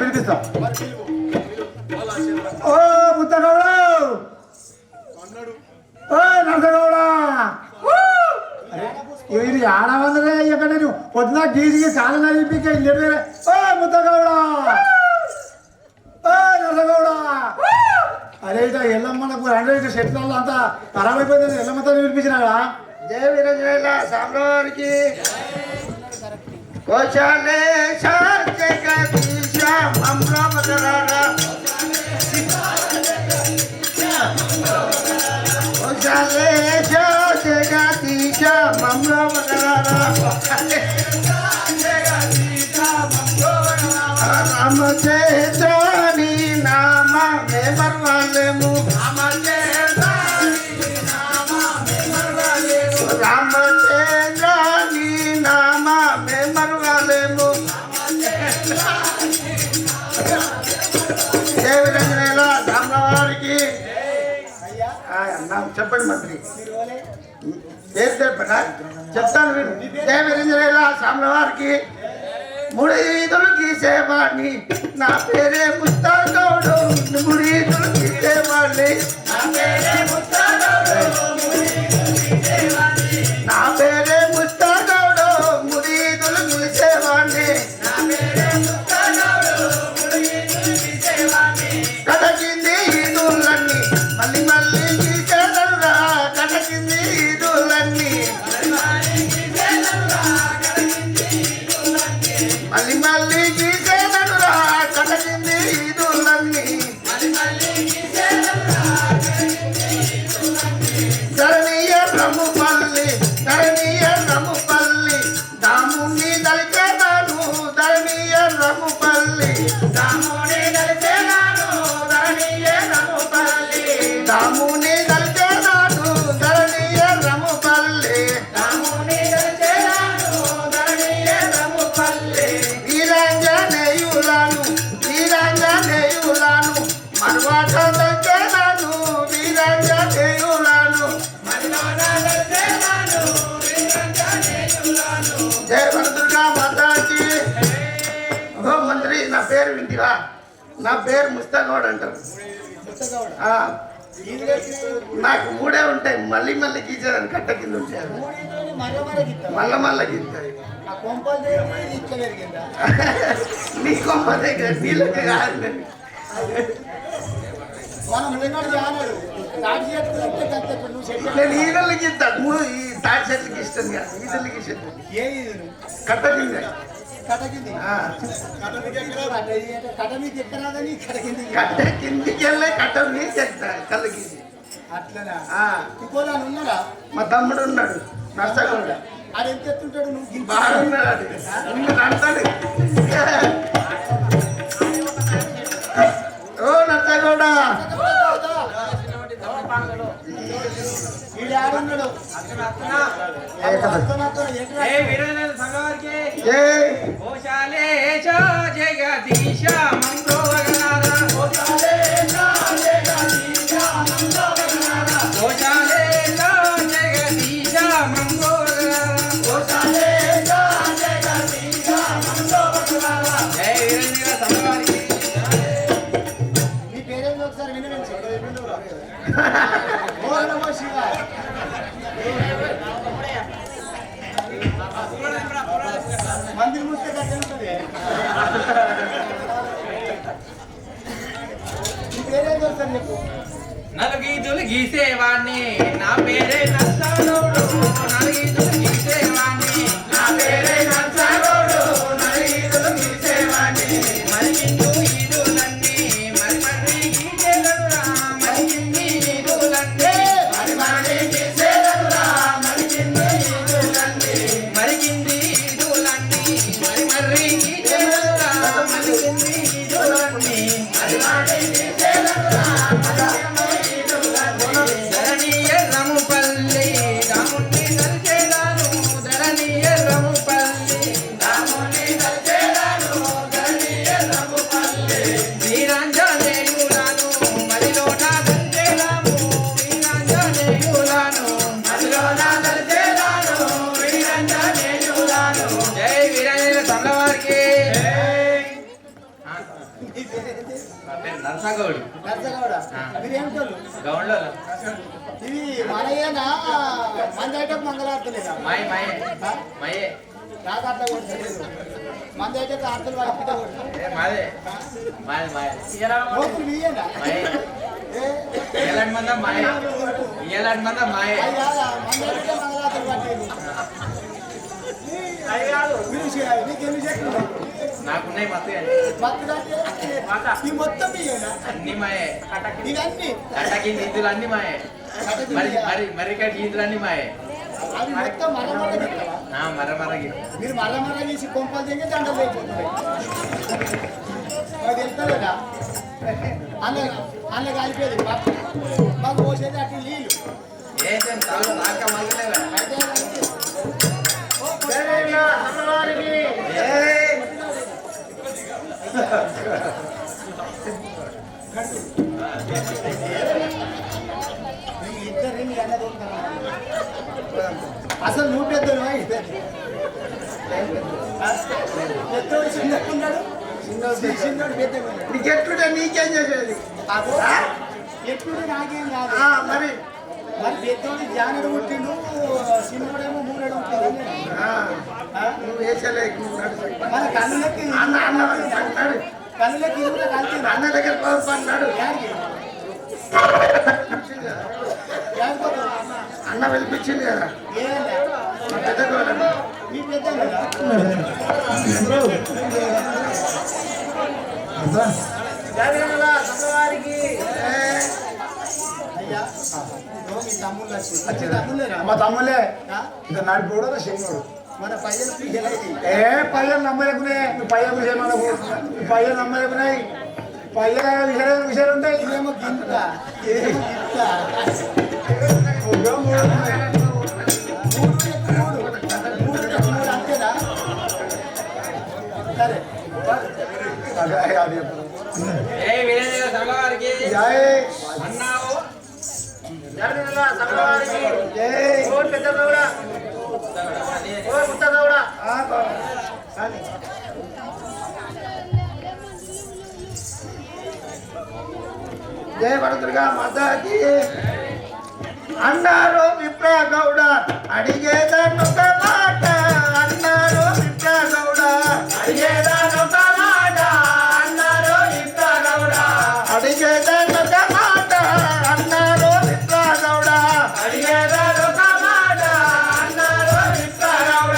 పిలిపిస్తాం. ఓ ముత్తగౌడ, ఓ నరసగౌడ, పొద్దున గీసికి కాలం అయిపోయి లేడు ఓ ముత్తగౌడా ఓ నల్లగౌడా అరే ఇట్లా ఎల్లమ్మకు అంటే చెట్లలో అంతా ఖరాబ్ అయిపోయింది ఎల్లమ్మతో వినిపించినాడా జయ వీరజయ సామ్రారికి కోశాలే జగదీశ మమ్రమదరారా కోశాలే జగదీశ మమ్రమదరారా రామచంద్రని నామ మే మర్వాలేము రామచంద్రని నామ మే మర్వాలేము దేవరంజనేల రామవారికి చెప్పండి మంత్రి ఏం చెప్పండి చెప్తాను దేవరంజనేల సామ్రవారికి 3 ఈదులు గీసేవాడిని నా పేరే ముస్తాగౌడు 3 ఈదులు గీసేవాడిని నా పేరే ముస్తాగౌడు 3 ఈదులు గీసేవాడిని కటకింది ఈదులన్నీ మళ్ళీ మళ్ళీ గీసేదరురా కటకింది ఈదులన్నీ మళ్ళీ మళ్ళీ గీసేదరురా కటకింది ఈదులన్నీ ధరణీయ రమ్ముపల్లి దాముని దళిచేదాను ధరణీయ రమ్ముపల్లి దాముని దళిచేదాను ధరణీయ రమ్ముపల్లి వీరాంజనేయులను మరువాట దళిచేదాను వీరాంజనేయులను జయ దుర్గా మాతాజీ ఓ మంత్రి నా పేరు వింటివా నా పేరు ముస్తాగౌడ్ అంటారు ఆ, నాకు 3 ఉంటాయి మళ్ళీ మళ్ళీ గీచేదాన్ని కట్ట కింద ఉంటాయి మళ్ళా గీస్తాయి నీ కొంప దగ్గర నీళ్ళకి కాదు నేను ఈదలకి ఇస్తాను ఈ తాటి చెట్లకి ఇస్తాను కాదు ఈదలకి ఇస్తాను కట్ట కింద కట్ట కిందికి వెళ్ళే కట్ట మీకు ఎక్కుతా కళ్ళకి అట్లనా ఉన్నారా మా తమ్ముడు ఉన్నాడు నర్సగౌడ అది ఎంత ఎత్తుంటాడు నువ్వు బాగున్నాడు అంటాడు ఓ నర్సగౌడ ఈడాడున్నాడు జగదీశ మీ పేరేందో ఒకసారి వినండి శివ మందిర్ ముస్తే కట్టుంటుంది మీ పేరేందో ఒకసారి చెప్పు 4 ఈదులు గీసేవాణ్ణి నా పేరే నర్సగౌడు 4 ఈదులు గీసేవాణ్ణి నా పేరే నర్సగౌడు 4 ఈదులు గీసేవాణ్ణి మరికిందు ఈదులన్నీ మరి మరి గీసేదరురా మరికింది ఈదులన్నీ మరి మరి గీసేదరురా మరికింది ఈదులన్నీ మరికింది ఈదులన్నీ మరి మరి గీసేదరురా మరికింది ఈదులన్నీ మరి మరి గీసేదరురా ధరణీయ రముపల్లి దాముని దళిచేదాను ధరణీయ రముపల్లి దాముని దళిచేదాను ధరణీయ రముపల్లి వీరాంజనేయులను మదిలోన దళిచేదాము వీరాంజనేయులను మదిలోన దళిచేదాను వీరాంజనేయులను జై వీరాంజనేయుల సమ్లవారికి నర్సగౌడ్ మీరేమిటోళ్ళు గౌండ్లో ఇది మనయేనా మందైటకు మంగళార్తలేదా మయే నాకు అట్లా కొట్టలేదు మంది అయితే కార్తలు వాడితే కొడతారు ఓట్లు ఇయ్యండా నీకెన్ని చెట్లు నాకున్నాయి ఈ మొత్తం అన్ని మాయే ఇవన్నీ కట్టకి నిధులు అన్ని మాయే మరి గీతులు అన్ని మాయే అవి మొత్తం మరమరగి మీరు మర్ర తీసి కొంపలు దిగి దండలు అయిపోతున్నాయి అది వెళ్తారా అల్ల కలిపేది మాకు పోసేది అటు నీళ్ళు అయితే అసలు నువ్వు పెద్దలు పెద్దోడు చిన్నకున్నాడు చిన్నోడు పెద్ద నీకెట్లుంటే నీకేం చేసేది ఎప్పుడు నాకేం కాదు మరి మరి పెద్దోడు జానడు పుట్టిండు చిన్నోడేమో మూడేడు ఉంటుంది నువ్వు వేసలేకు మన కళ్ళకి అన్న అన్నాడు కళ్ళకి ఇరువులో కలిసి అన్న దగ్గర అన్నాడు అన్న పిలిపించింది కదా మా పెద్ద గోడని మీ పెద్ద కదా అయ్యా మీ తమ్ముళ్ళు వచ్చి తమ్ముళ్ళేనా మా తమ్ములే ఇక నడిపోడు శనివాడు మన పైన ఏ పయ్యలు నమ్మలేకునే నువ్వు పయ్యకు చేయమనకు పయ్యలు నమ్మలేకున్నాయి పయ్యల విషయాలు ఉంటాయి ఇదేమో గింత ఇదేమో గింత మూడు అంతేనా సరే అది వారికి అన్నావు పెద్ద గౌడ ముత్త గౌడ జయపడుతుగా మాతాకి అన్నారు విప్ర గౌడ అడిగేదన్నొక మాట అన్నారు విప్ర గౌడ అడిగేదన్నొక మాట అన్నారు విప్ర గౌడ అడిగేదన్నొక మాట అన్నారు విప్ర గౌడ అడిగేదన్నొక మాట అన్నారు విప్ర గౌడ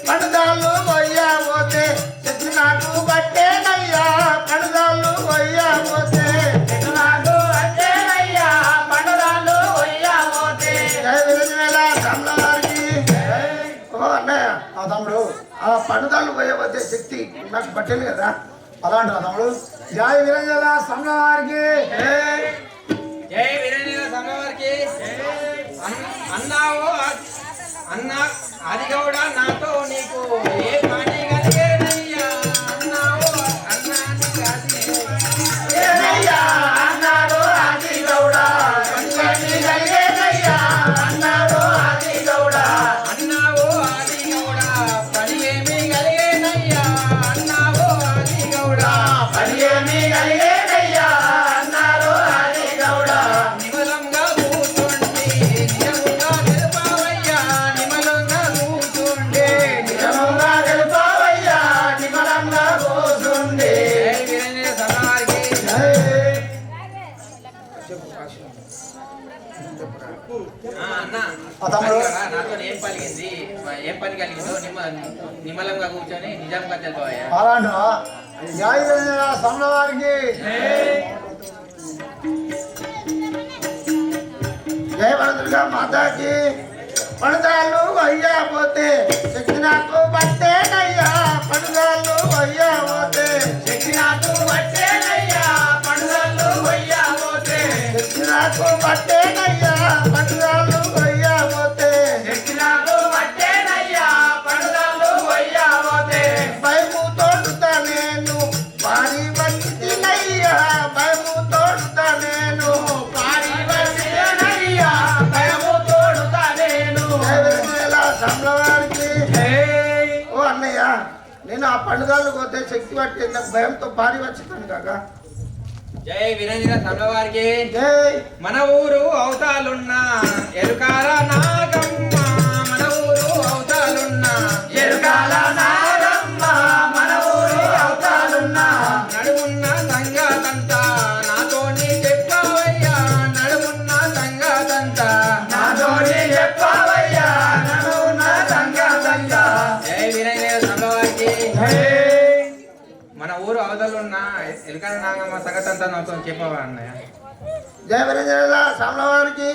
పడుదాలు పోయావోతే చెట్టు నాకు పట్టేనయ్యా పడుదాలు పోయావోతే తమ్ముడు ఆ పనుదాలు పోయవద్దే శక్తి నాకు పట్టేది కదా అలాంటి తమ్ముడు జై వీరంజల స్వామివారికి జై వీరేంద్ర స్వామివారికి అన్నావు అన్న ఆదిగౌడ నాతో నీకు ఏ పని కలిగేనయ్యా అన్నావు అన్నారు ఆదిగౌడ అన్నారు ఆదిగౌడ అన్నావు ఆదిగౌడ పని ఏమి కలిగేనయ్యా అన్నావు ఆదిగౌడ పని ఏమి కలిగేనయ్యా అన్నారు ఆదిగౌడ నిమలంగా కూర్చుండి నిజముగా తెలుపావయ్యా నిమలంగా కూర్చుండి నిజముగా తెలుపావయ్యా నిమలంగా కూర్చుండి జై వీరేంద్ర స్వామివారికి అన్న తమ్ముడు నాతో ఏం పలిగింది ఏం పని కలిగిందో నిమ్మలంగా కూర్చొని నిజంగా తెలుపావయ్యా అలాంటి జై వీరంజల స్వామివారికి జయవరదుగా మాతాకి పడదాలు అయ్యా పోతే శక్తి నాకు పట్టేనయ్యా పడదాలు అయ్యా పోతే శక్తి నాకు పట్టేనయ్యా పడదాలు అయ్యా పోతే శక్తి నాకు పట్టేనయ్యా పడదాలు అయ్యా పోతే శక్తి నాకు పట్టేనయ్యా పడదాలు అయ్యా పోతే భయము తోడుతా నేను పారి వంటినయ్యా భయము తోడుతా నేను పారి వంటినయ్యా భయము తోడుతా నేను సంబవారికి ఓ అన్నయ్య నేను ఆ పండుగలు పోతే శక్తి పట్టి నాకు భయంతో పారి వచ్చింది కాక జై వీరేంద్ర స్వామివారికి జై మన ఊరు అవతాలున్న ఎరుకాల నాగమ్మ మన ఊరు కథంతా నాతో చెప్పవా అన్నయ్య? జయ వీరేంద్ర స్వామివారికి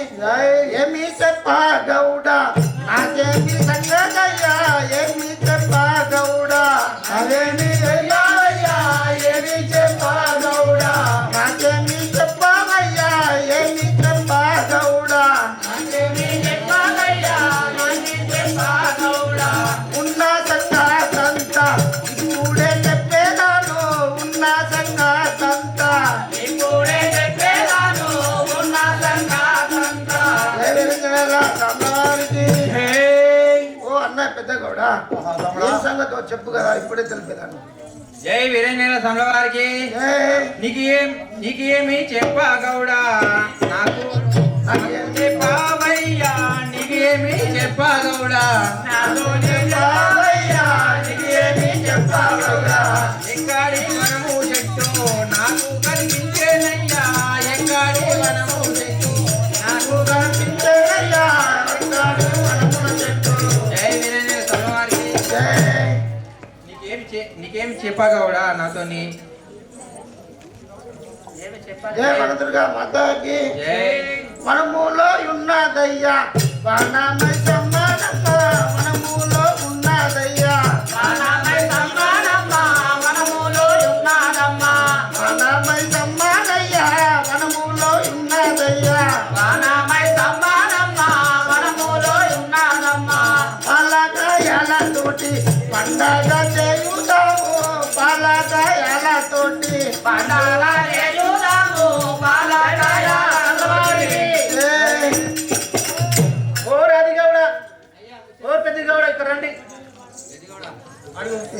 ఏమి చెప్పా గౌడ నాకేమి సంగదయ్యా ఏమి చెప్పా గౌడ అదేమి అయ్యా ఏమి చెప్పా గౌడ నాకేమి చెప్పావయ్యా ఏమి చెప్పా గౌడ నాకేమి చెప్పావయ్యా ఏమి చెప్పా గౌడ ఉన్న సంగతంత ఇప్పుడే చెప్పేదాను ఉన్న సంగతంత ఇప్పుడే చెప్పేదాను ఉన్న సంగతంత ఓ అన్న పెద్ద గౌడ ఏం సంగతో చెప్పు కదా ఇప్పుడే తెలిపేదాను జై వీరేంద్ర స్వామివారికి నీకేమి చెప్పా గౌడా నాకు చెప్పావయ్యా నీకేమి చెప్పా గౌడా ఎక్కడి మనము చెట్టు నాకు కనిపించేనయ్యా ఎక్కడి మనము చెట్టు నాకు కనిపించేనయ్యా జై వీరేంద్ర స్వామివారికి నీకేమి చెప్పా గౌడా నాతోని జయ మనదుర్గా మాతాకి మనములో ఉన్నదయ్యా బాణమై సమ్మానమ్మ మనములో ఉన్నదయ్యా బాణమై సమ్మానమ్మ మనములో ఉన్నదమ్మా బాణమై సమ్మానయ్యా మనములో ఉన్నదయ్యా బాణమై సమ్మానమ్మ మనములో ఉన్నదమ్మా పాలకాయలతోటి పండగ చేయుదాము పాలకాయలతోటి పండగ చేయుదాము ఓ రాధి గౌడ ఓ పెద్ద గౌడ ఇక్కడ రండి.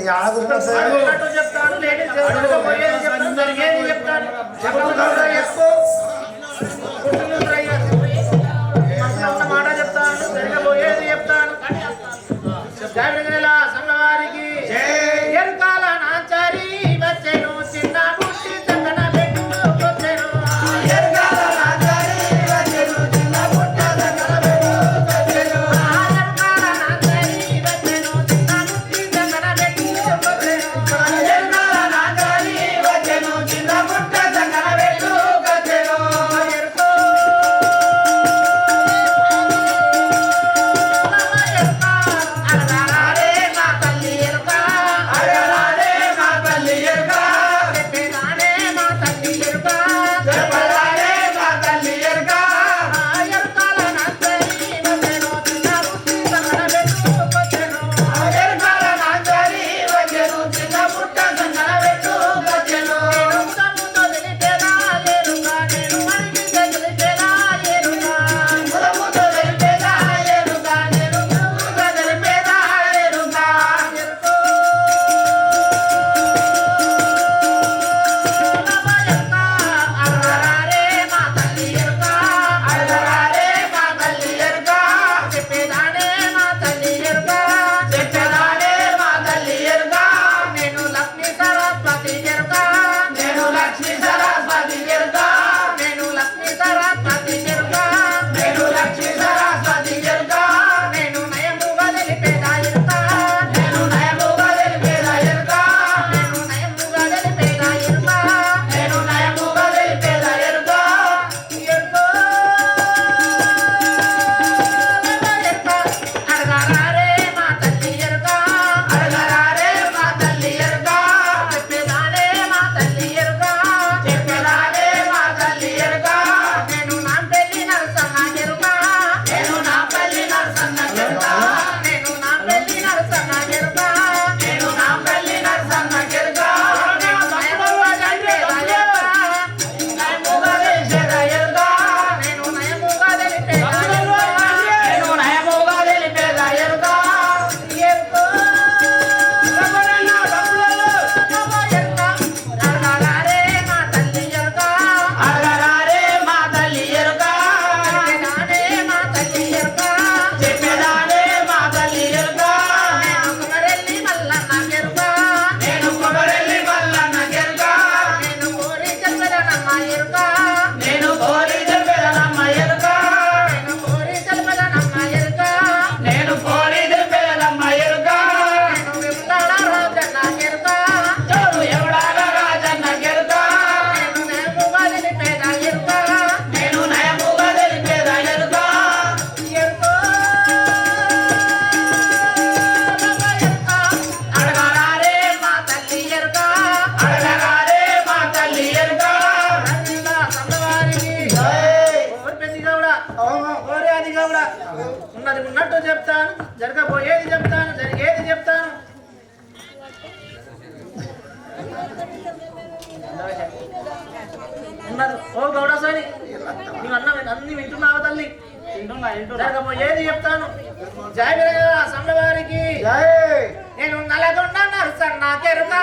అడుగుతున్నట్టు చెప్తాను లేడీస్ జరగబోయేది చెప్తాను జరిగేది చెప్తాను ఉన్న మాట చెప్తాను జరగబోయేది చెప్తాను. సంగవారికి ఎరుకాల నాచారి వచ్చెను చిన్న బుట్టి చక్కన పెట్టు వచ్చెను ఎరుకాల నాచారి వచ్చెను చిన్న బుట్ట చక్కన పెట్టు వచ్చెను ఎరుకాల నాచారి వచ్చెను చిన్న బుట్టి చక్కన పెట్టు వచ్చెను ఎరుకాల నాచారి వచ్చెను చిన్న బుట్ట చక్కన పెట్టు వచ్చెను ఎరుకో ఓరే అది కూడా ఉన్నది ఉన్నట్టు చెప్తాను, జరగబోయేది చెప్తాను, జరిగేది చెప్తాను. ఉన్నది ఓ గౌడసాని నువ్వు అన్ని వింటున్నావు తల్లి? జరగబోయేది చెప్తాను. జయ వీరయ్య సమ్మవారికి నేను నల్లగొండ నరసన్న కెరుక,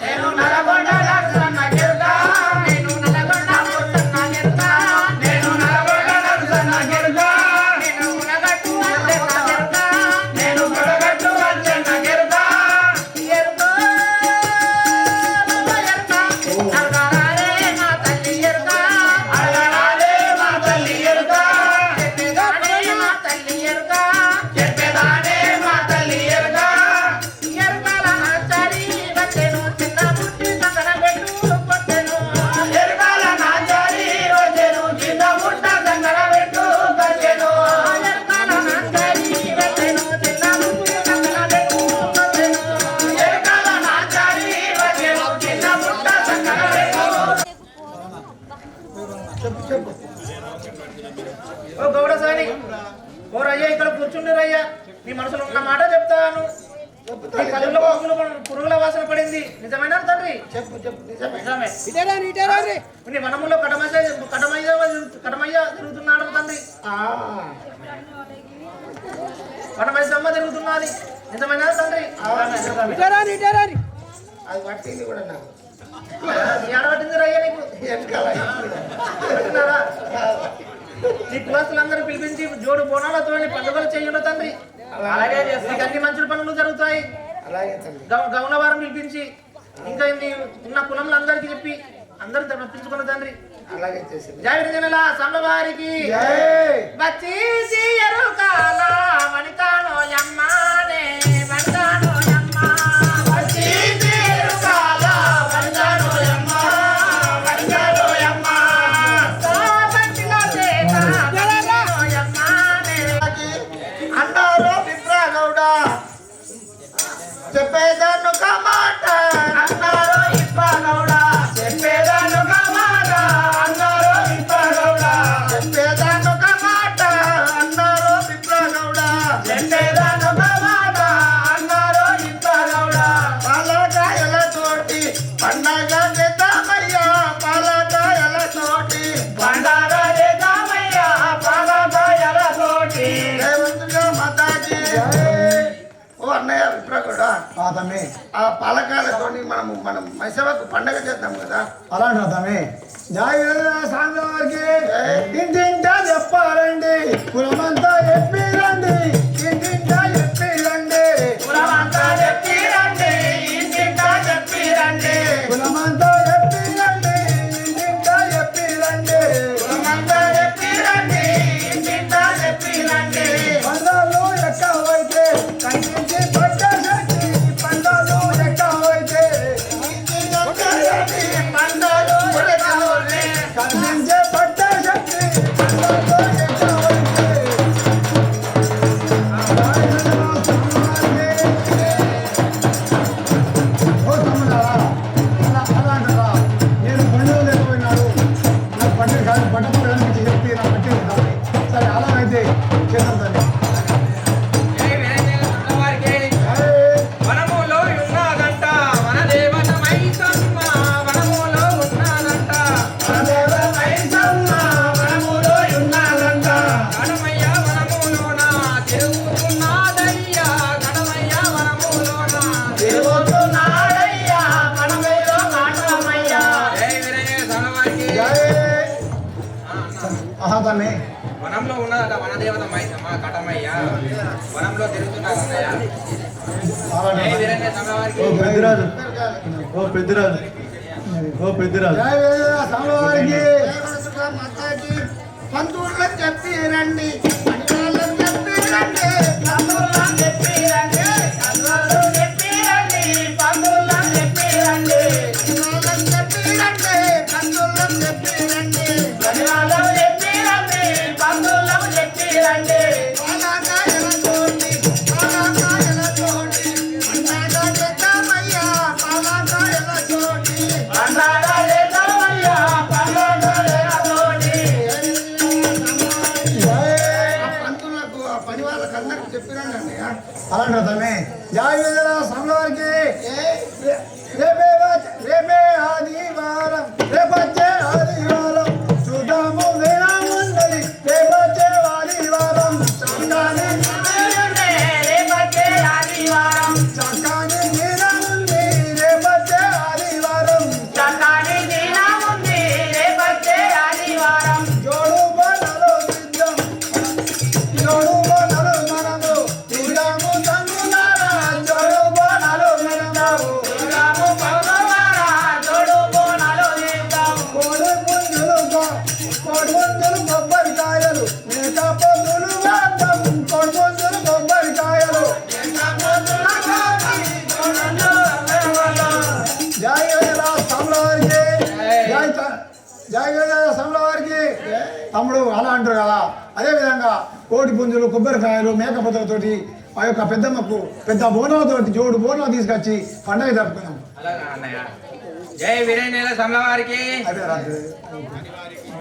నేను నల్లగొండ నరసన్న కెరుక, నేను నల్లగొండ నరసన్న కెరుక, నేను నల్లగొండ నరసన్న కెరుక, నేను మునగట్టు అచ్చన్న కెరుక, నేను మునగట్టు అచ్చన్న కెరుక, ఎరుక ఎరుక అడగాలే మా తల్లి ఎరుక, అడగాలే మా తల్లి ఎరుక, చెప్పేదానే మా తల్లి ఎరుక, చెప్పేదానే మా తల్లి ఎరుక, ఎరుకల నాచారి వచ్చెను చిన్న బుట్టి సంగన పెట్టు కొట్టెను, ఎరుకల నాచారి వచ్చెను చిన్న బుట్ట సంగన పెట్టు కొట్టెను, ఎరుకల నాచారి వచ్చెను చిన్న బుట్టి సంగన పెట్టు కొట్టెను, ఎరుకల నాచారి వచ్చెను చిన్న బుట్ట సంగన పెట్టు. ఓ గౌడసాని ఓ రయ్య ఇక్కడ కూర్చుండి రయ్య, నీ మనసులో ఉన్న మాట చెప్తాను. నీ కళ్ళలో పురుగుల వాసన పడింది, నిజమేనా తండ్రి? నిజమే. నీ వనములో కటమయ్య తిరుగుతున్నాడు తండ్రి, వనమైసమ్మ తిరుగుతున్నది, నిజమేనా తండ్రి? అది పట్టింది కూడా నాకు ఏడబట్టింది రయ్య నీకు? పట్టినారా? నీ కులస్తులందరూ పిలిపించి జోడు బోనాలతో పండుగలు చేయండి తండ్రి. అలాగే నీకు అన్ని మంచి పనులు జరుగుతాయి. అలాగే తల్లి. గౌన వారం పిలిపించి ఇంకా ఉన్న కులంలందరికీ చెప్పి అందరూ తప్పించుకున్న తండ్రి. అలాగే చేసింది. జయ విజయనల సమ్మవారికి వచ్చి ఎరుకాల వనితానో యమ్మానే వనితానో యమ్మ, వచ్చి ఎరుకాల వనితానో యమ్మ, వనితానో యమ్మ, సాపట్టిన చేత వనితానో యమ్మానే. అన్నారు విప్రగౌడ చెప్పేదాన్ని ఒక మాట, అన్నారు ఇప్పగౌడ చెప్పేదాను ఒక మాట, అన్నారు ఇప్పగౌడ చెప్పేదాన్ని ఒక మాట, అన్నారు విప్రగౌడ చెప్పేదాను ఒక మాట, అన్నారు ఇప్పగౌడ. పాలకాయలతోటి పండగ చేద్దామయ్యా, పాలకాయలతోటి పండగ చేద్దామయ్యా, పాలకాయలతోటి. దేవంతుగా మాతాజీ. ఓ అన్నయ్య విప్రగౌడ, తమ్మి ఆ పాలకాయలతోటి మనం మైసవకు పండగ చేద్దాం కదా. అలాంటి తమ్మి జయ సాంగ్ వారికి ఇంటింటా చెప్పాలండి, కులమంతా చెప్పిరండి, ఇంటింటా చెప్పిరండి, కులమంతా చెప్పిరండి, ఇంటింటా చెప్పిరండి, కులమంతా చెప్పిరండి, ఇంటింటా చెప్పిరండి, కులమంతా చెప్పిరండి, ఇంటింటా చెప్పిరండి. పందాలు ఎక్కువైతే కనిపించి పట్టశక్తి, పందాలు ఎక్కువైతే పండలు ఉడకవులే, కనిపించే పట్టశక్తి, పందాలు ఎక్కువైతే. ఓ తమ్ముడారా, అలా అంటారా? నేను పండుగ లేకపోయినాడు, నాకు పండుగ కాదు, పట్టపడానికి చెప్పి నా పట్టింది కాదు. సరే అలాగైతే చేద్దాం తల్లి. జై వీరయ్య సమ్మవారికి. వనములో ఉన్నదంట వనదేవత మైసమ్మ, వనములో ఉన్నదంట వనదేవ మైసమ్మ, వనములో ఉన్నదంట. కడమయ్య వనములోన తిరుగుతున్నదయ్యా, కడమయ్య వనములోన. తిరుగుతున్నాడయ్యా, మనమేదో మాటమయ్యా. జై వీరయ్య సమ్మవారికి. తమ్మి వనంలో ఉన్నదట వనదేవత మైసమ్మ, కడమయ్య వనంలో తిరుగుతున్నదయ్యా. జై వీరయ్య సమ్మవారికి. పెద్దరాజు, ఓ పెద్దరాజు, ఓ పెద్దరాజు. దేవంతుగా మాతాజీ పంతుళ్ళని చెప్పి రండి, పంచాలని చెప్పి రండి, పందులను చెప్పిరండి, కన్నులను చెప్పిరండి, పందులను చెప్పిరండి, పంచాలని చెప్పి రండి, పంతుళ్ళని చెప్పి రండి. గడియాలను చెప్పిరండి, పందులను చెప్పిరండి. పాలకాయలతోటి పండగ చేద్దామయ్యా, పాలకాయలతోటి. పండగ చేద్దామయ్యా, పండగలతోటి. అలాంటి తమ్మి జై విజయ స్వామి వారికి ఏ రేపే ఆదివారం రేపచ్చే ఆదివారం చూద్దాము వేరాముందని రేపచ్చే ఆదివారం చక్కని చక్కని వీరముంది రేపచ్చే ఆదివారం జోడు బోనాలు సిద్ధం జోడు బోనాలు మనము చూద్దాము తన్నులారా జోడు బోనాలు మనము కోడిపుంజులు కొబ్బరికాయలు మేక పొద్దులు వాడతాం కోడిపుంజులు కొబ్బరికాయలు జై గజల స్వాముల వారికి జై గజల స్వాముల వారికి తమ్ముడు అలా అంటారు కదా అదేవిధంగా కోడి పుంజులు కొబ్బరికాయలు మేక పొద్దులతోటి ఆ యొక్క పెద్దమ్మకు పెద్ద బోనాలతోటి జోడు బోనాలు తీసుకొచ్చి పండగ జరుపుకున్నాం. అలాగా అన్నయ్య. జై వీరేనేల సమలవారికి అదే రాత్రి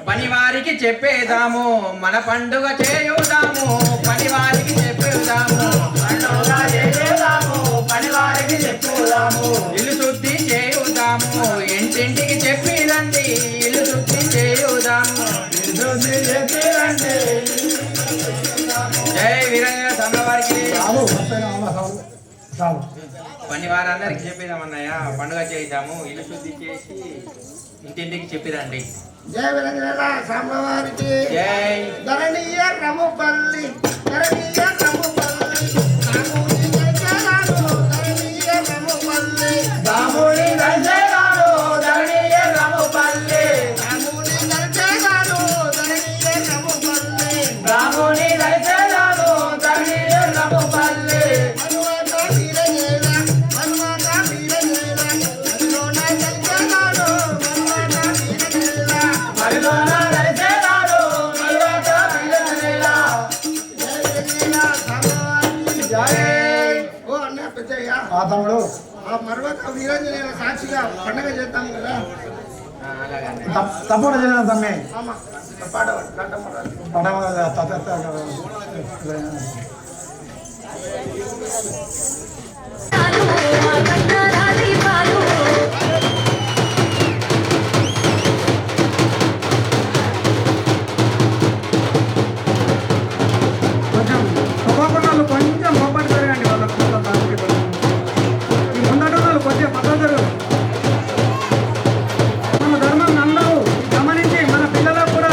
పనివారికి చెప్పేదాము మన పండుగ చేయుదాము పనివారికి చెప్పేదాము ఇల్లు శుద్ధి చేయుదాము ఇంటింటికి చెప్పిరండి ఇల్లు శుద్ధి చేయుదాము జై వీరేనేల సమలవారికి రాము వస్తాను అమ్మ రాము పని వారందరికి చెప్పేదామన్నయ్య పండుగ చేద్దాము ఇల్లు శుద్ధి చేసి ఇంటింటికి చెప్పిరండి జయ విరంజన సాంబవారికి జై ధరణీయ రముపల్లి ధరణీయ రముపల్లి రాముని దర్శనాలు ధరణీయ రముపల్లి రాముని దర్శనాలు ధరణీయ రముపల్లి రాముని దర్శనాలు ధరణీయ రముపల్లి రాముని దర్శనాలు ధరణీయ రముపల్లి మనువాట వీరజేల మనువాట వీరజేల మనులోన దర్శనాలు మనువాట వీరజేల మరిలోన దర్శనాలు మరిలోన వీరజేల ఓ అన్న పెద్దయ్య ఆ తమ్ముడు ఆ మరొక వీరాంజనేయుల సాక్షిగా పండగ చేద్దాం కదా అలాగే తప్పకుండా చేసిన తమ్మి ఆమా పాడవాడు కంటపడాలి పడమ కొంచెం పొగపడాలు కొంచెం పొప్పటి జరగండి వాళ్ళకు ఈ ముందట వాళ్ళు కొంచెం పద్ధతి జరగదు మన ధర్మాన్ని అందరూ గమనించి మన పిల్లలకు కూడా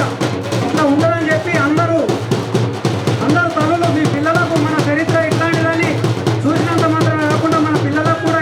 ఇట్లా ఉండదని చెప్పి అందరూ తల్లులు మీ పిల్లలకు మన చరిత్ర ఇట్లాంటిదని చూసినంత మాత్రమే కాకుండా మన పిల్లలకు కూడా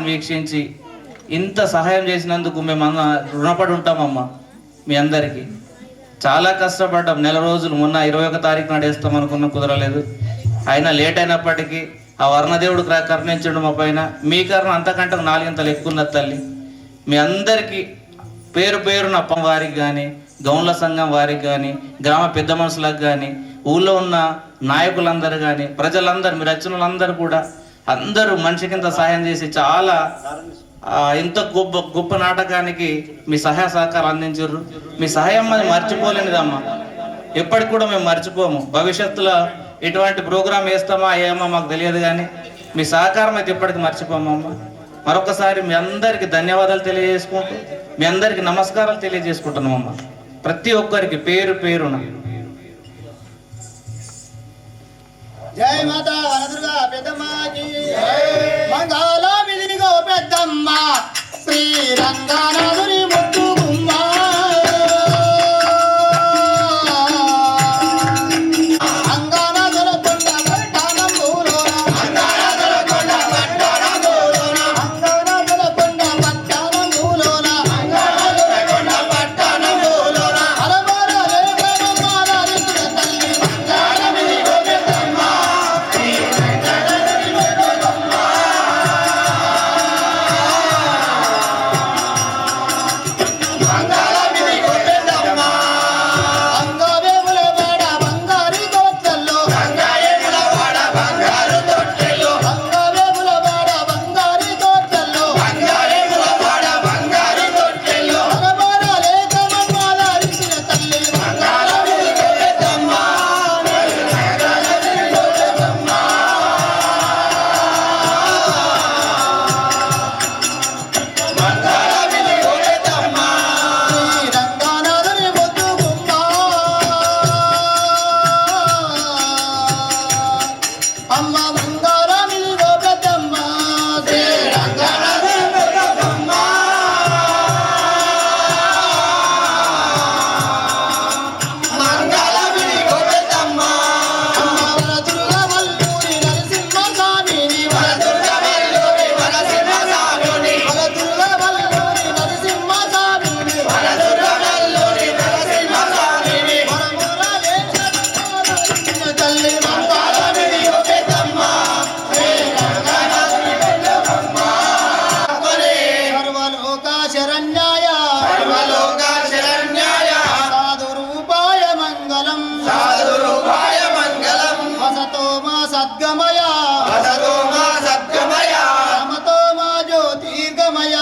కార్యక్రమాన్ని వీక్షించి ఇంత సహాయం చేసినందుకు మేము రుణపడి ఉంటామమ్మా మీ అందరికీ. చాలా కష్టపడ్డాం, నెల రోజులు. మొన్న 21 తారీఖు నాడు వేస్తాం అనుకున్నాం, కుదరలేదు. అయినా లేట్ అయినప్పటికీ ఆ వర్ణదేవుడు కరుణించడం మా పైన. మీ కరుణ అంతకంటే 4 ఇంతలు ఎక్కువ ఉన్నది తల్లి. మీ అందరికీ పేరు పేరున వారికి కానీ, గౌన్ల సంఘం వారికి కానీ, గ్రామ పెద్ద మనుషులకు కానీ, ఊళ్ళో ఉన్న నాయకులందరూ కానీ, ప్రజలందరూ, మీరు వచ్చిన వాళ్ళందరూ కూడా అందరూ మనిషికింత సహాయం చేసి చాలా ఇంత గొప్ప నాటకానికి మీ సహాయ సహకారం అందించారు. మీ సహాయం అది మర్చిపోలేనిదమ్మా, ఎప్పటికి కూడా మేము మర్చిపోము. భవిష్యత్తులో ఎటువంటి ప్రోగ్రాం వేస్తామా ఏమో మాకు తెలియదు, కానీ మీ సహకారం అయితే ఎప్పటికీ మర్చిపోమమ్మా. మరొకసారి మీ అందరికీ ధన్యవాదాలు తెలియజేసుకుంటూ, మీ అందరికీ నమస్కారాలు తెలియజేసుకుంటున్నామమ్మా. ప్రతి ఒక్కరికి పేరు పేరున. జై మాతా వనదుర్గా పెద్దమ్మకి మంగళ మిదిగో పెద్దమ్మ శ్రీరంగనాథుని ముద్దు గుమ్మ సద్గమయ రామతో మా జ్యోతిర్గమయ